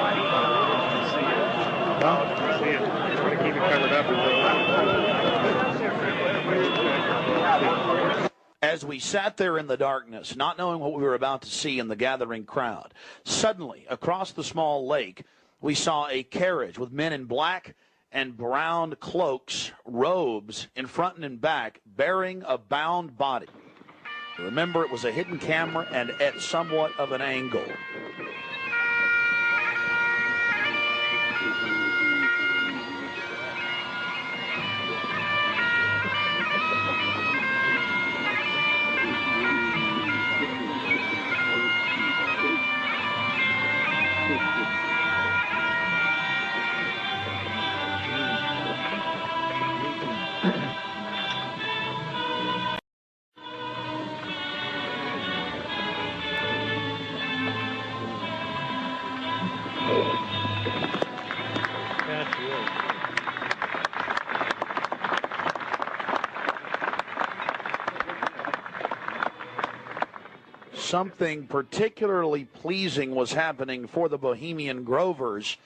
See it. Just want to keep it covered up. As we sat there in the darkness, not knowing what we were about to see in the gathering crowd, suddenly, across the small lake, we saw a carriage with men in black and brown cloaks, robes, in front and in back, bearing a bound body. Remember, it was a hidden camera and at somewhat of an angle. Something particularly pleasing was happening for the Bohemian Grovers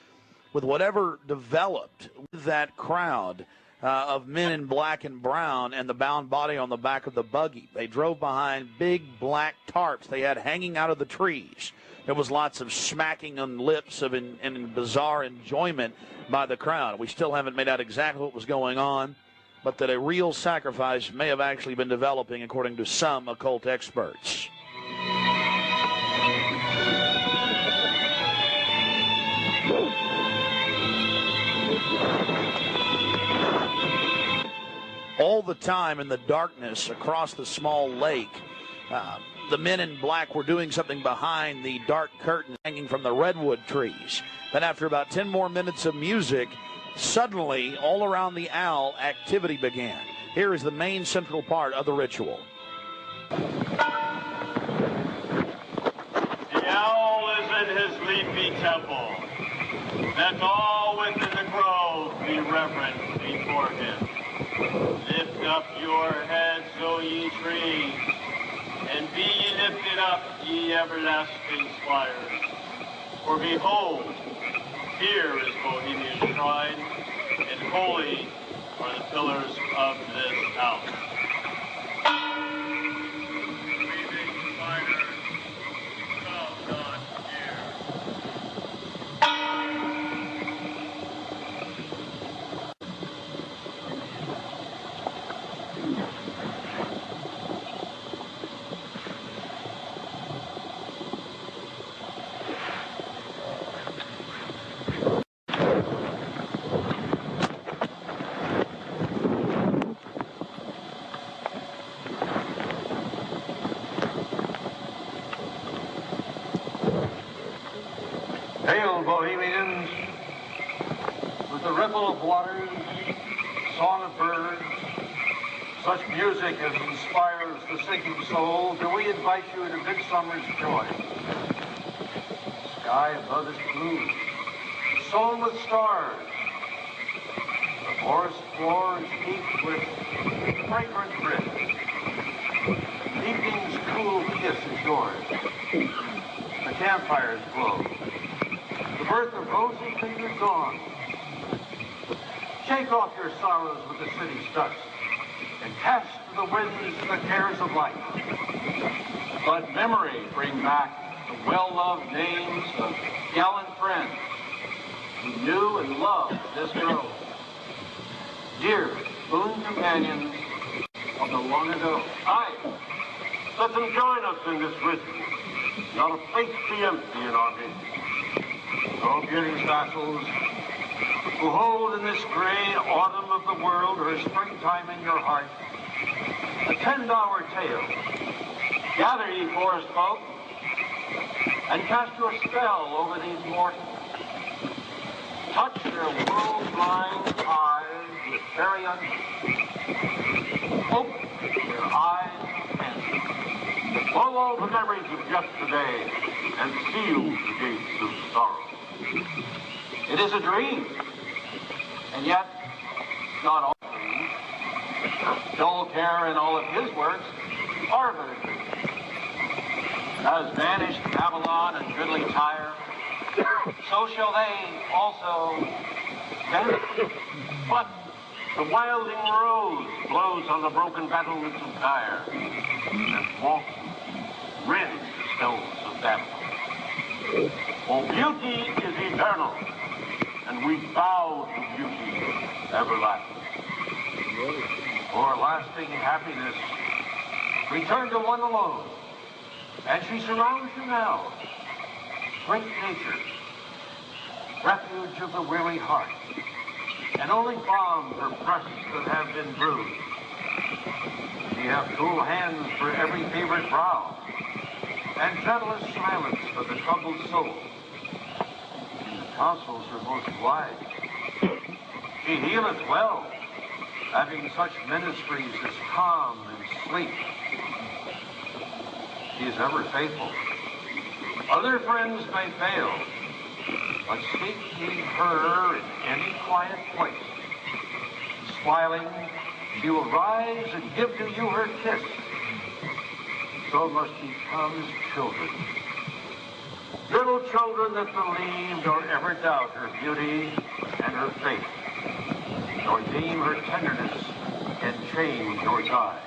with whatever developed with that crowd of men in black and brown and the bound body on the back of the buggy. They drove behind big black tarps they had hanging out of the trees. There was lots of smacking on lips of in bizarre enjoyment by the crowd. We still haven't made out exactly what was going on, but that a real sacrifice may have actually been developing according to some occult experts. All the time in the darkness across the small lake, the men in black were doing something behind the dark curtain hanging from the redwood trees. Then after about 10 more minutes of music, suddenly all around the owl activity began. Here is the main central part of the ritual. The owl is in his leafy temple. Let all within the grove be reverent before him. Lift up your heads, O ye trees, and be ye lifted up, ye everlasting spires. For behold, here is Bohemian shrine, and holy are the pillars of this house. Breathing spiders, come not Hail, Bohemians, with the ripple of waters, song of birds, such music as inspires the sinking soul, do we invite you you in a midsummer's joy. The sky above is blue, sown with stars. The forest floor is heaped with fragrant drift. Evening's cool kiss is yours. The campfires glow. The birth of rosy-fingered dawn. Shake off your sorrows with the city's dust and cast to the winds the cares of life. Let memory bring back the well-loved names of gallant friends who knew and loved this grove. Dear boon companions of the long ago. Aye, let them join us in this rhythm. Not a place be empty in our midst. Oh, beauty's vassals, who hold in this gray autumn of the world her springtime in your heart, attend our tale. Gather, ye forest folk, and cast your spell over these mortals. Touch their world-blind eyes with fairy unction. Open their eyes and follow the memories of yesterday and seal the gates of sorrow. It is a dream, and yet not all dreams. Dull care and all of his works are but a dream. As vanished Babylon and goodly Tyre, so shall they also vanish. But the wilding rose blows on the broken battlements of Tyre, and walks rends the stones of Babylon. For beauty is eternal, and we bow to beauty everlasting. For lasting happiness, return to one alone, and she surrounds you now. Great nature, refuge of the weary heart, and only balm for breasts that have been bruised. Ye have cool hands for every favored brow, and gentlest silence for the troubled soul. The counsels are most wise. She healeth well, having such ministries as calm and sleep. She is ever faithful. Other friends may fail, but seek ye her in any quiet place. Smiling, she will rise and give to you her kiss. So must ye come as children. Little children that believe nor ever doubt her beauty and her faith, nor deem her tenderness can change or die.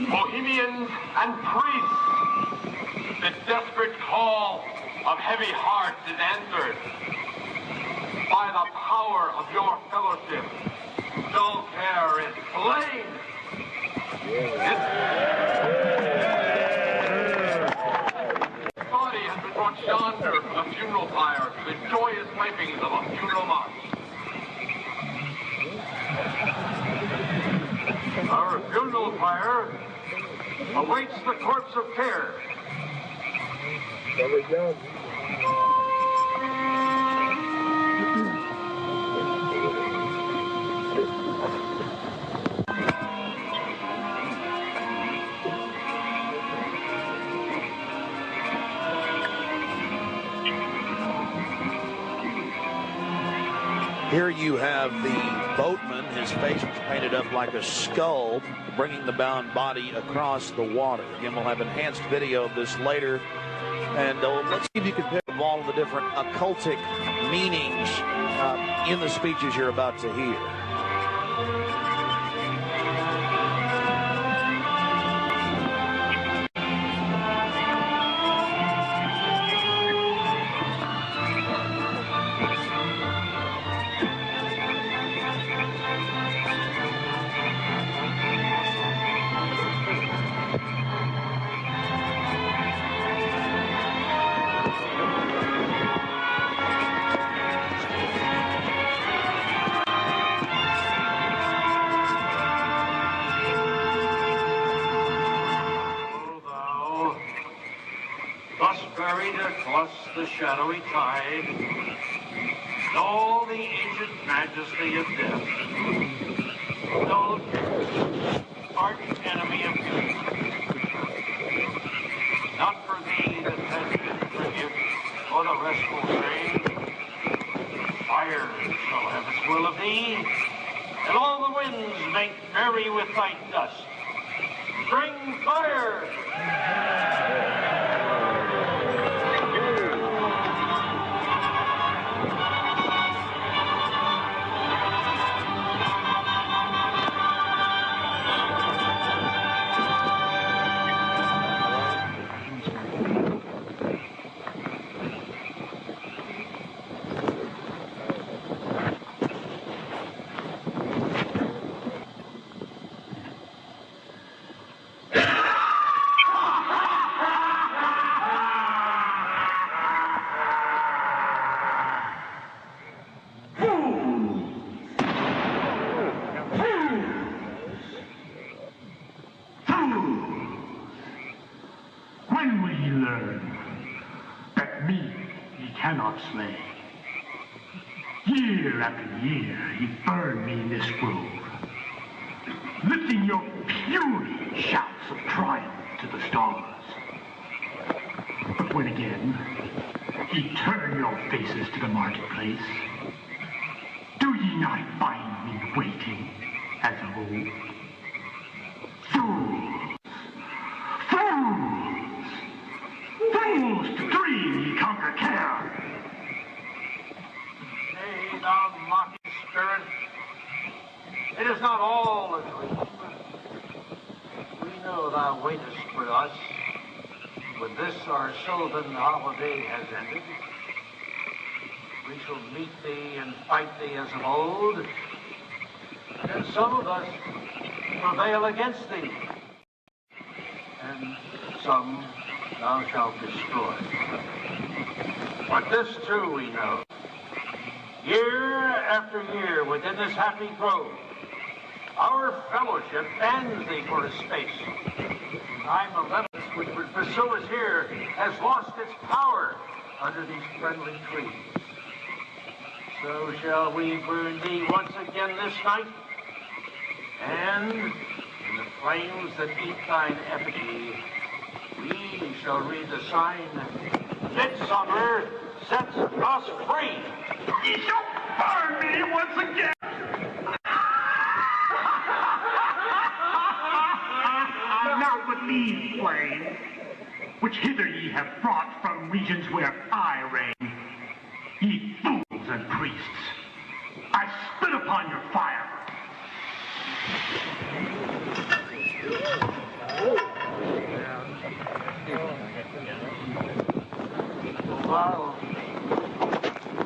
Bohemians and priests, the desperate call of heavy hearts is answered by the power of your fellowship. Dull care is slain. His body has been brought yonder from the funeral pyre to the joyous pipings of a funeral march. Our funeral pyre awaits the corpse of care. There we go. Here you have the boatman. His face was painted up like a skull, bringing the bound body across the water. Again, we'll have enhanced video of this later. And let's see if you can pick up all of the different occultic meanings in the speeches you're about to hear. the shadowy tide, and all the ancient majesty of death. No arch enemy of good. Not for thee that has been tribute, or the restful train. Fire shall have its will of thee, and all the winds make merry with thy dust. Bring fire! When will ye learn that me ye cannot slay? Year after year ye burn me in this grove, lifting your puny shouts of triumph to the stars. But when again ye turn your faces to the marketplace, do ye not find me waiting as of old? Fools! Fools! Fools to dream ye conquer care! Nay, thou mocking spirit, it is not all a dream. We know thou waitest for us. When this our sylvan holiday has ended, we shall meet thee and fight thee as of old, and some of us prevail against thee, and some thou shalt destroy. But this too we know. Year after year within this happy grove, our fellowship bans thee for a space. Thy malevolence which would pursue us here has lost its power under these friendly trees. So shall we burn thee once again this night, and in the flames that eat thine effigy, we shall read the sign, Midsummer sets us free. Ye shall burn me once again! Not with these flames, which hither ye have brought from regions where I reign. Ye fools and priests, I spit upon your fire. Wow.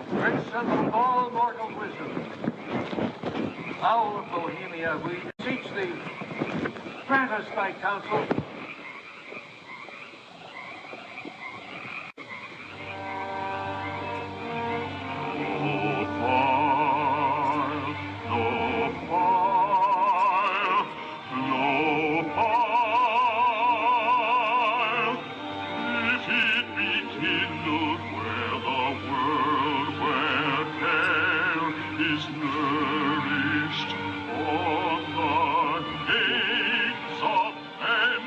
Prince of all mortal wisdom, thou of Bohemia, we beseech thee, grant us thy counsel. Nourished on the eggs of men.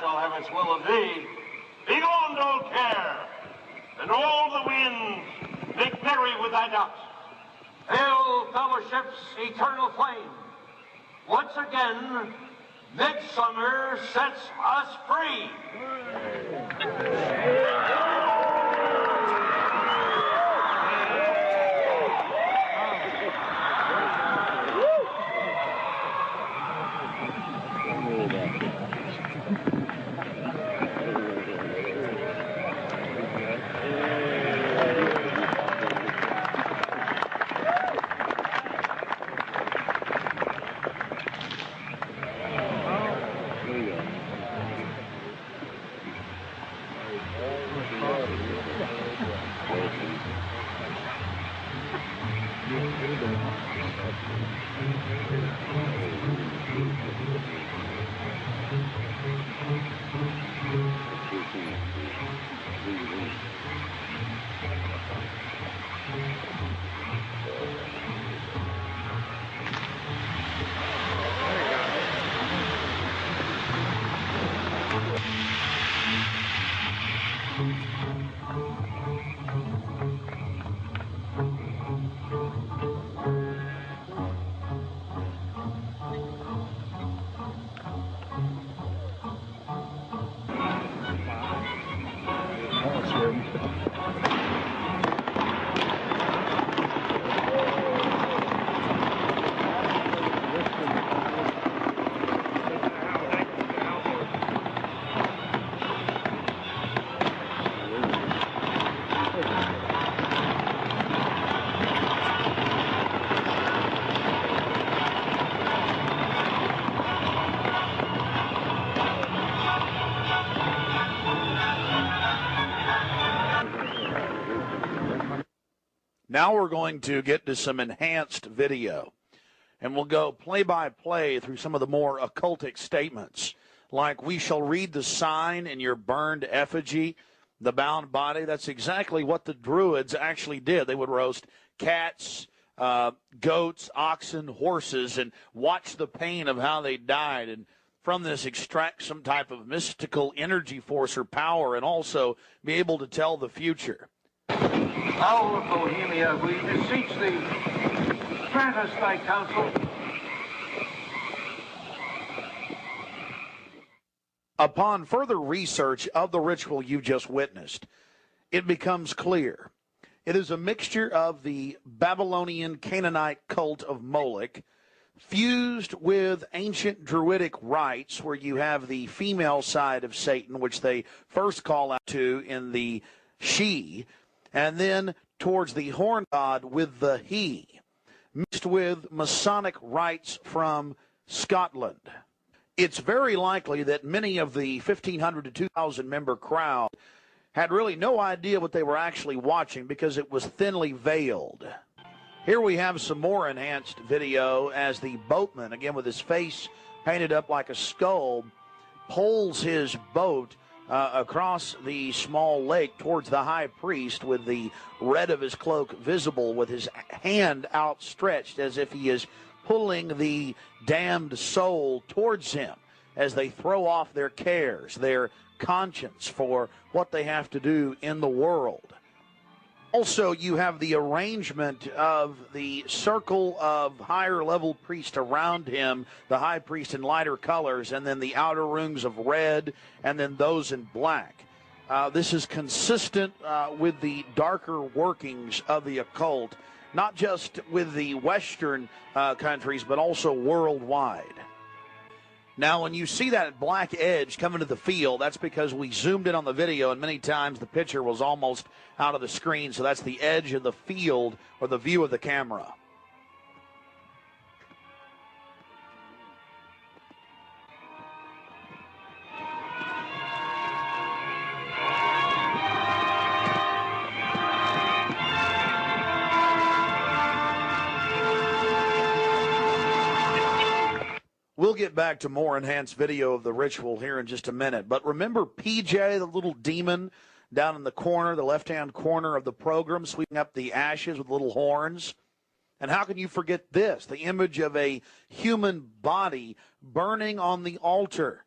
shall have its will of thee. Begone, old care, and all the winds make merry with thy dust. Hail, fellowship's eternal flame. Once again, midsummer sets us free. Now we're going to get to some enhanced video, and we'll go play-by-play through some of the more occultic statements, like we shall read the sign in your burned effigy, the bound body. That's exactly what the Druids actually did. They would roast cats, goats, oxen, horses, and watch the pain of how they died, and from this extract some type of mystical energy force or power, and also be able to tell the future. Owl of Bohemia, we beseech thee, grant us thy counsel. Upon further research of the ritual you've just witnessed, it becomes clear. It is a mixture of the Babylonian Canaanite cult of Moloch, fused with ancient Druidic rites, where you have the female side of Satan, which they first call out to in the she, and then towards the horn god with the he, mixed with Masonic rites from Scotland. It's very likely that many of the 1,500 to 2,000 member crowd had really no idea what they were actually watching because it was thinly veiled. Here we have some more enhanced video as the boatman, again with his face painted up like a skull, pulls his boat across the small lake towards the high priest with the red of his cloak visible, with his hand outstretched as if he is pulling the damned soul towards him as they throw off their cares, their conscience for what they have to do in the world. Also, you have the arrangement of the circle of higher-level priests around him, the high priest in lighter colors, and then the outer rings of red, and then those in black. This is consistent with the darker workings of the occult, not just with the Western countries, but also worldwide. Now, when you see that black edge coming to the field, that's because we zoomed in on the video, and many times the picture was almost out of the screen, so that's the edge of the field or the view of the camera. We'll get back to more enhanced video of the ritual here in just a minute. But remember PJ, the little demon down in the corner, the left-hand corner of the program, sweeping up the ashes with little horns? And how can you forget this? The image of a human body burning on the altar.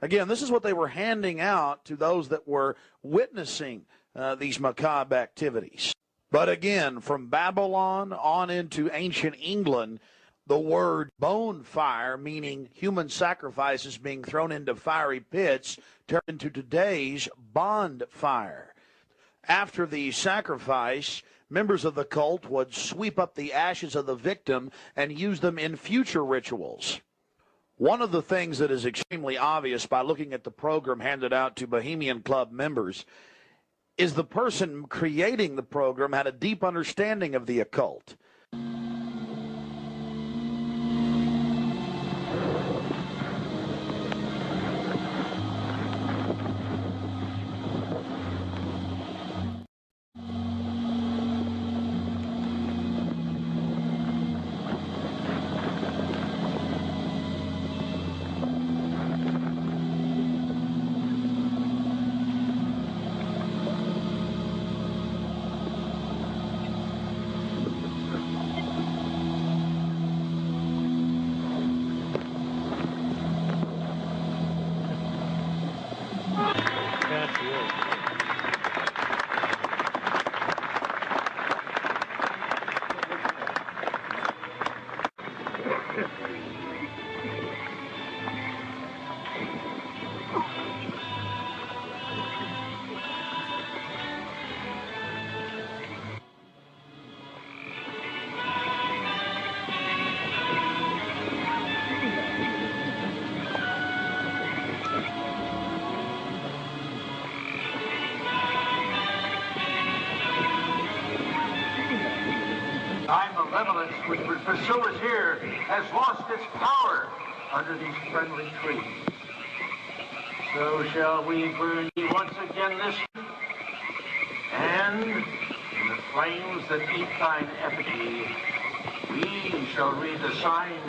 Again, this is what they were handing out to those that were witnessing these macabre activities. But again, from Babylon on into ancient England, the word bonfire, meaning human sacrifices being thrown into fiery pits, turned into today's bonfire. After the sacrifice, members of the cult would sweep up the ashes of the victim and use them in future rituals. One of the things that is extremely obvious by looking at the program handed out to Bohemian Club members is the person creating the program had a deep understanding of the occult. Time of evidence which would pursue us here has lost its power under these friendly trees. So shall we burn ye once again this, and in the flames that eat thine effigy, we shall read the sign,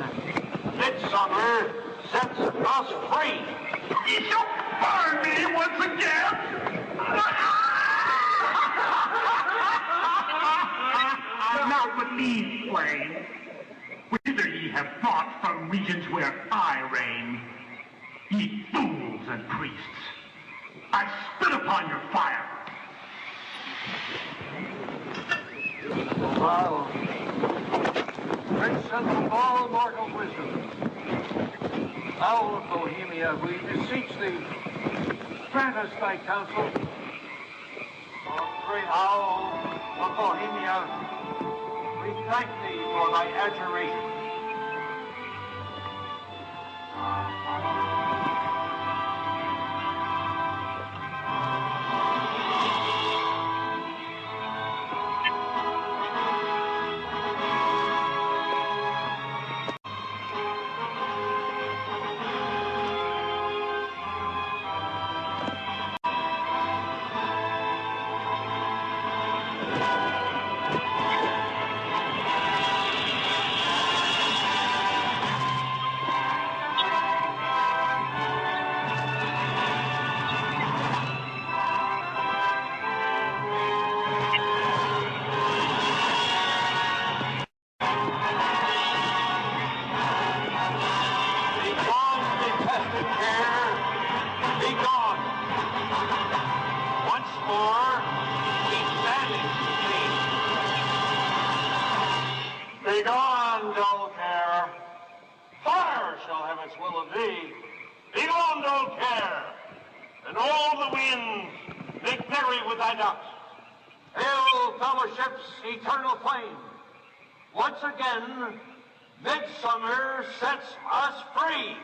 Midsummer sets us free. Ye shall burn me once again! Not with these flames, whither ye have fought from regions where I reign. Ye fools and priests, I spit upon your fire. Wow. Great sense of all mortal wisdom, Owl of Bohemia, we beseech thee, grant us thy counsel. O great Owl of Bohemia, we thank thee for thy adjuration. Begone, dull care. Fire shall have its will of thee. Begone, dull care. And all the winds make merry with thy ducks. Hail, fellowship's eternal flame. Once again, midsummer sets us free.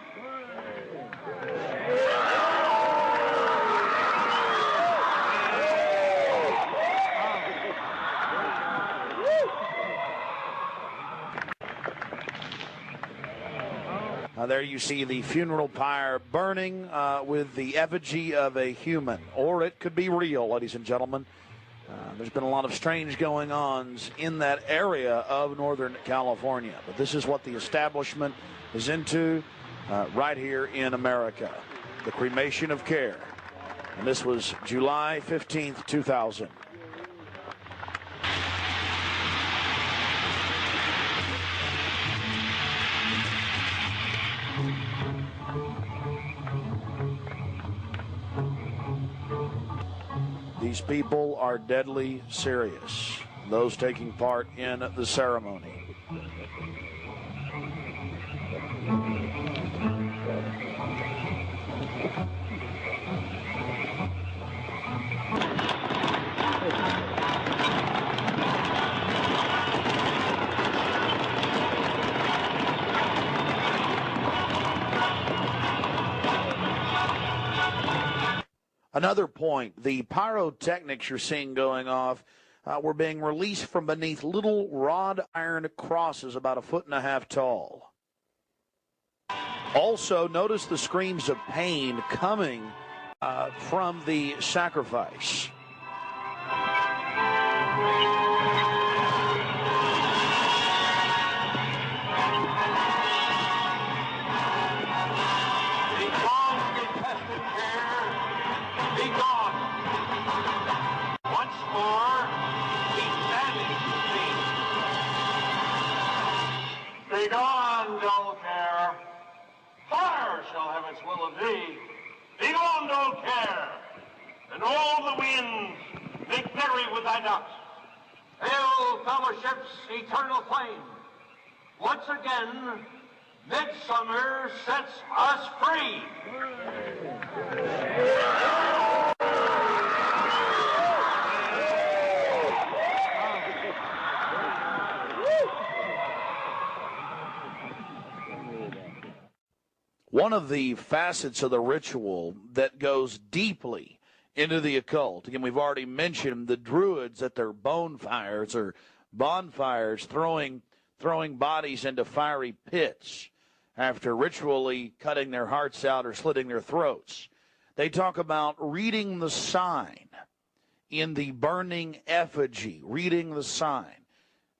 There you see the funeral pyre burning with the effigy of a human, or it could be real, ladies and gentlemen. There's been a lot of strange going-ons in that area of Northern California, but this is what the establishment is into right here in America, the cremation of care. And this was July 15th, 2000. These people are deadly serious, those taking part in the ceremony. Another point, the pyrotechnics you're seeing going off were being released from beneath little wrought iron crosses about 1.5 feet tall. Also, notice the screams of pain coming from the sacrifice. Begone, dull care. Fire shall have its will of thee. Begone, dull care. And all the winds make merry with thy ducts. Hail, fellowship's eternal flame. Once again, midsummer sets us free. One of the facets of the ritual that goes deeply into the occult, again, we've already mentioned the Druids at their bonfires or bonfires throwing bodies into fiery pits after ritually cutting their hearts out or slitting their throats. They talk about reading the sign in the burning effigy, reading the sign.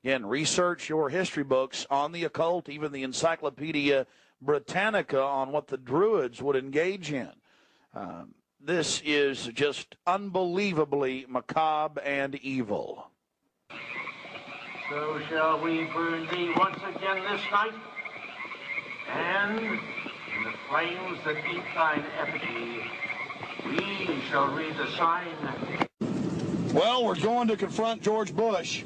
Again, research your history books on the occult, even the Encyclopedia Britannica on what the Druids would engage in. This is just unbelievably macabre and evil. So shall we burn thee once again this night, and in the flames that eat thine effigy, we shall read the sign. Well, we're going to confront George Bush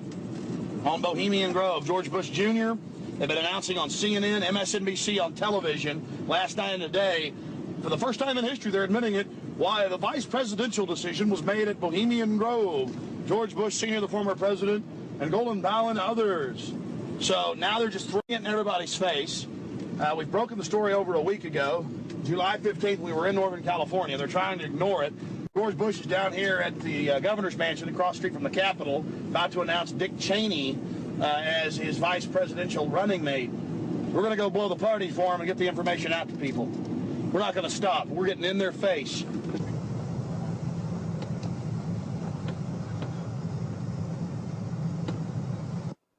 on Bohemian Grove. George Bush Jr., they've been announcing on CNN, MSNBC on television last night and today. For the first time in history, they're admitting it, why the vice presidential decision was made at Bohemian Grove. George Bush Sr., the former president, and Golden Powell and others. So now they're just throwing it in everybody's face. We've broken the story over a week ago. July 15th, we were in Northern California. They're trying to ignore it. George Bush is down here at the governor's mansion across the street from the Capitol, about to announce Dick Cheney as his vice presidential running mate. We're going to go blow the party for him and get the information out to people. We're not going to stop. We're getting in their face.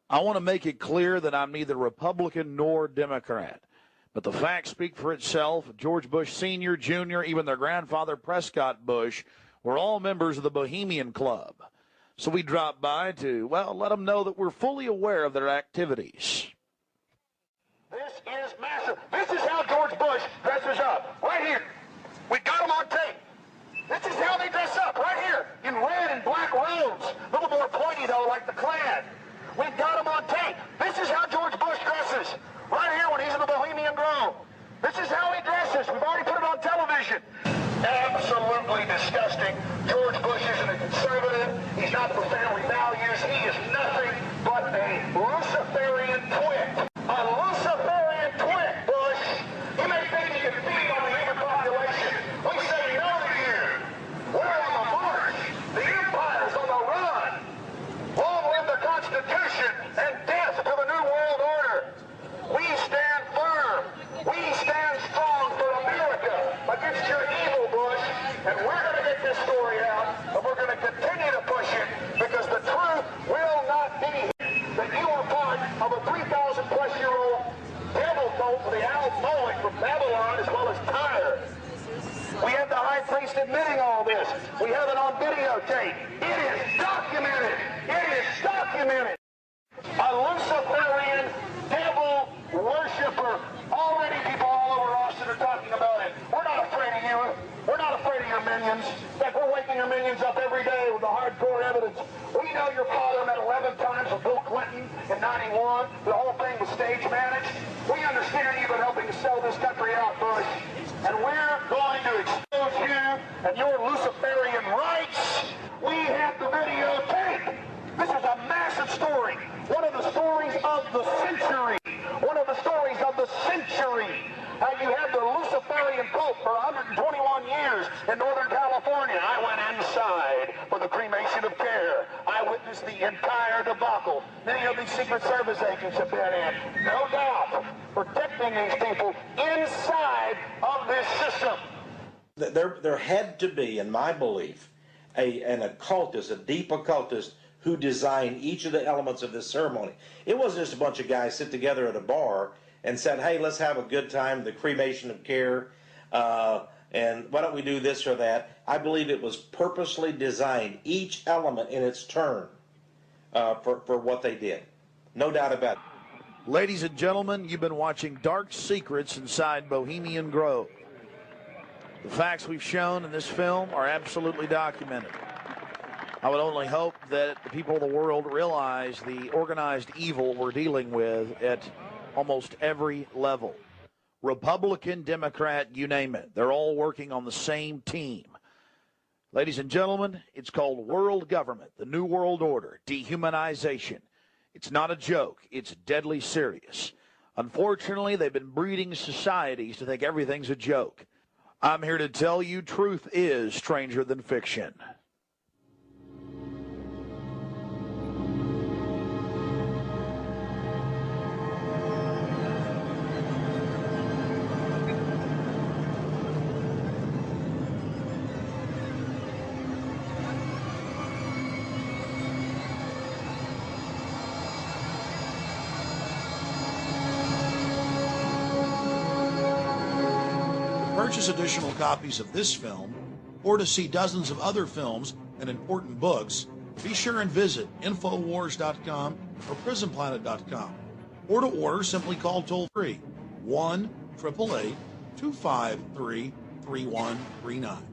I want to make it clear that I'm neither Republican nor Democrat. But the facts speak for itself. George Bush Sr., Jr., even their grandfather Prescott Bush were all members of the Bohemian Club. So we dropped by to, well, let them know that we're fully aware of their activities. This is massive. This is how George Bush dresses up. Right here. We got him on tape. This is how they dress up. Right here. In red and black robes. A little more pointy, though, like the Klan. We got him on tape. This is how George Bush dresses. Right here when he's in the Bohemian Grove. This is how he dresses. We've already put it on television. Absolutely disgusting. George Bush isn't a conservative. He's not for family values. He is nothing but a Luciferian twit. A Luciferian twit, Bush. You may think you can feed on the human population. We say no to you. We're on the march. The empire's on the run. Long live the Constitution and death to the New World Order. We stand firm. We stand strong for America against your evil, Bush. And we're going to get this story out, and we're going to continue to push it because the truth will not be that you are part of a 3,000-plus-year-old devil cult for the Al Moloch from Babylon as well as Tyre. We have the high priest admitting all this. We have it on videotape. It is documented. It is documented. A Luciferian devil worshiper. Already people all over Austin are talking about it. We're not afraid of you. We're not afraid of your minions. In fact, we're waking your minions up every day with the hardcore evidence. We know your father met 11 times with Bill Clinton in 91. The whole thing was stage managed. We understand you've been helping to sell this country out, Bush. And we're going to expose you and your Luciferian rights. We have the videotape. This is a massive story. One of the stories of the century. One of the stories of the century. How you had the Luciferian cult for 121 years in Northern California. I went inside for the cremation of care. I witnessed the entire debacle. Many of these Secret Service agents have been in, no doubt, protecting these people inside of this system. There had to be, in my belief, an occultist, a deep occultist, who designed each of the elements of this ceremony. It wasn't just a bunch of guys sit together at a bar and said, hey, let's have a good time, the cremation of care, and why don't we do this or that. I believe it was purposely designed, each element in its turn, for what they did. No doubt about it. Ladies and gentlemen, you've been watching Dark Secrets inside Bohemian Grove. The facts we've shown in this film are absolutely documented. I would only hope that the people of the world realize the organized evil we're dealing with at almost every level. Republican, Democrat, you name it. They're all working on the same team. Ladies and gentlemen, it's called world government, the New World Order, dehumanization. It's not a joke. It's deadly serious. Unfortunately, they've been breeding societies to think everything's a joke. I'm here to tell you truth is stranger than fiction. Purchase additional copies of this film, or to see dozens of other films and important books, be sure and visit Infowars.com or PrisonPlanet.com. Or to order, simply call toll-free 1-888-253-3139.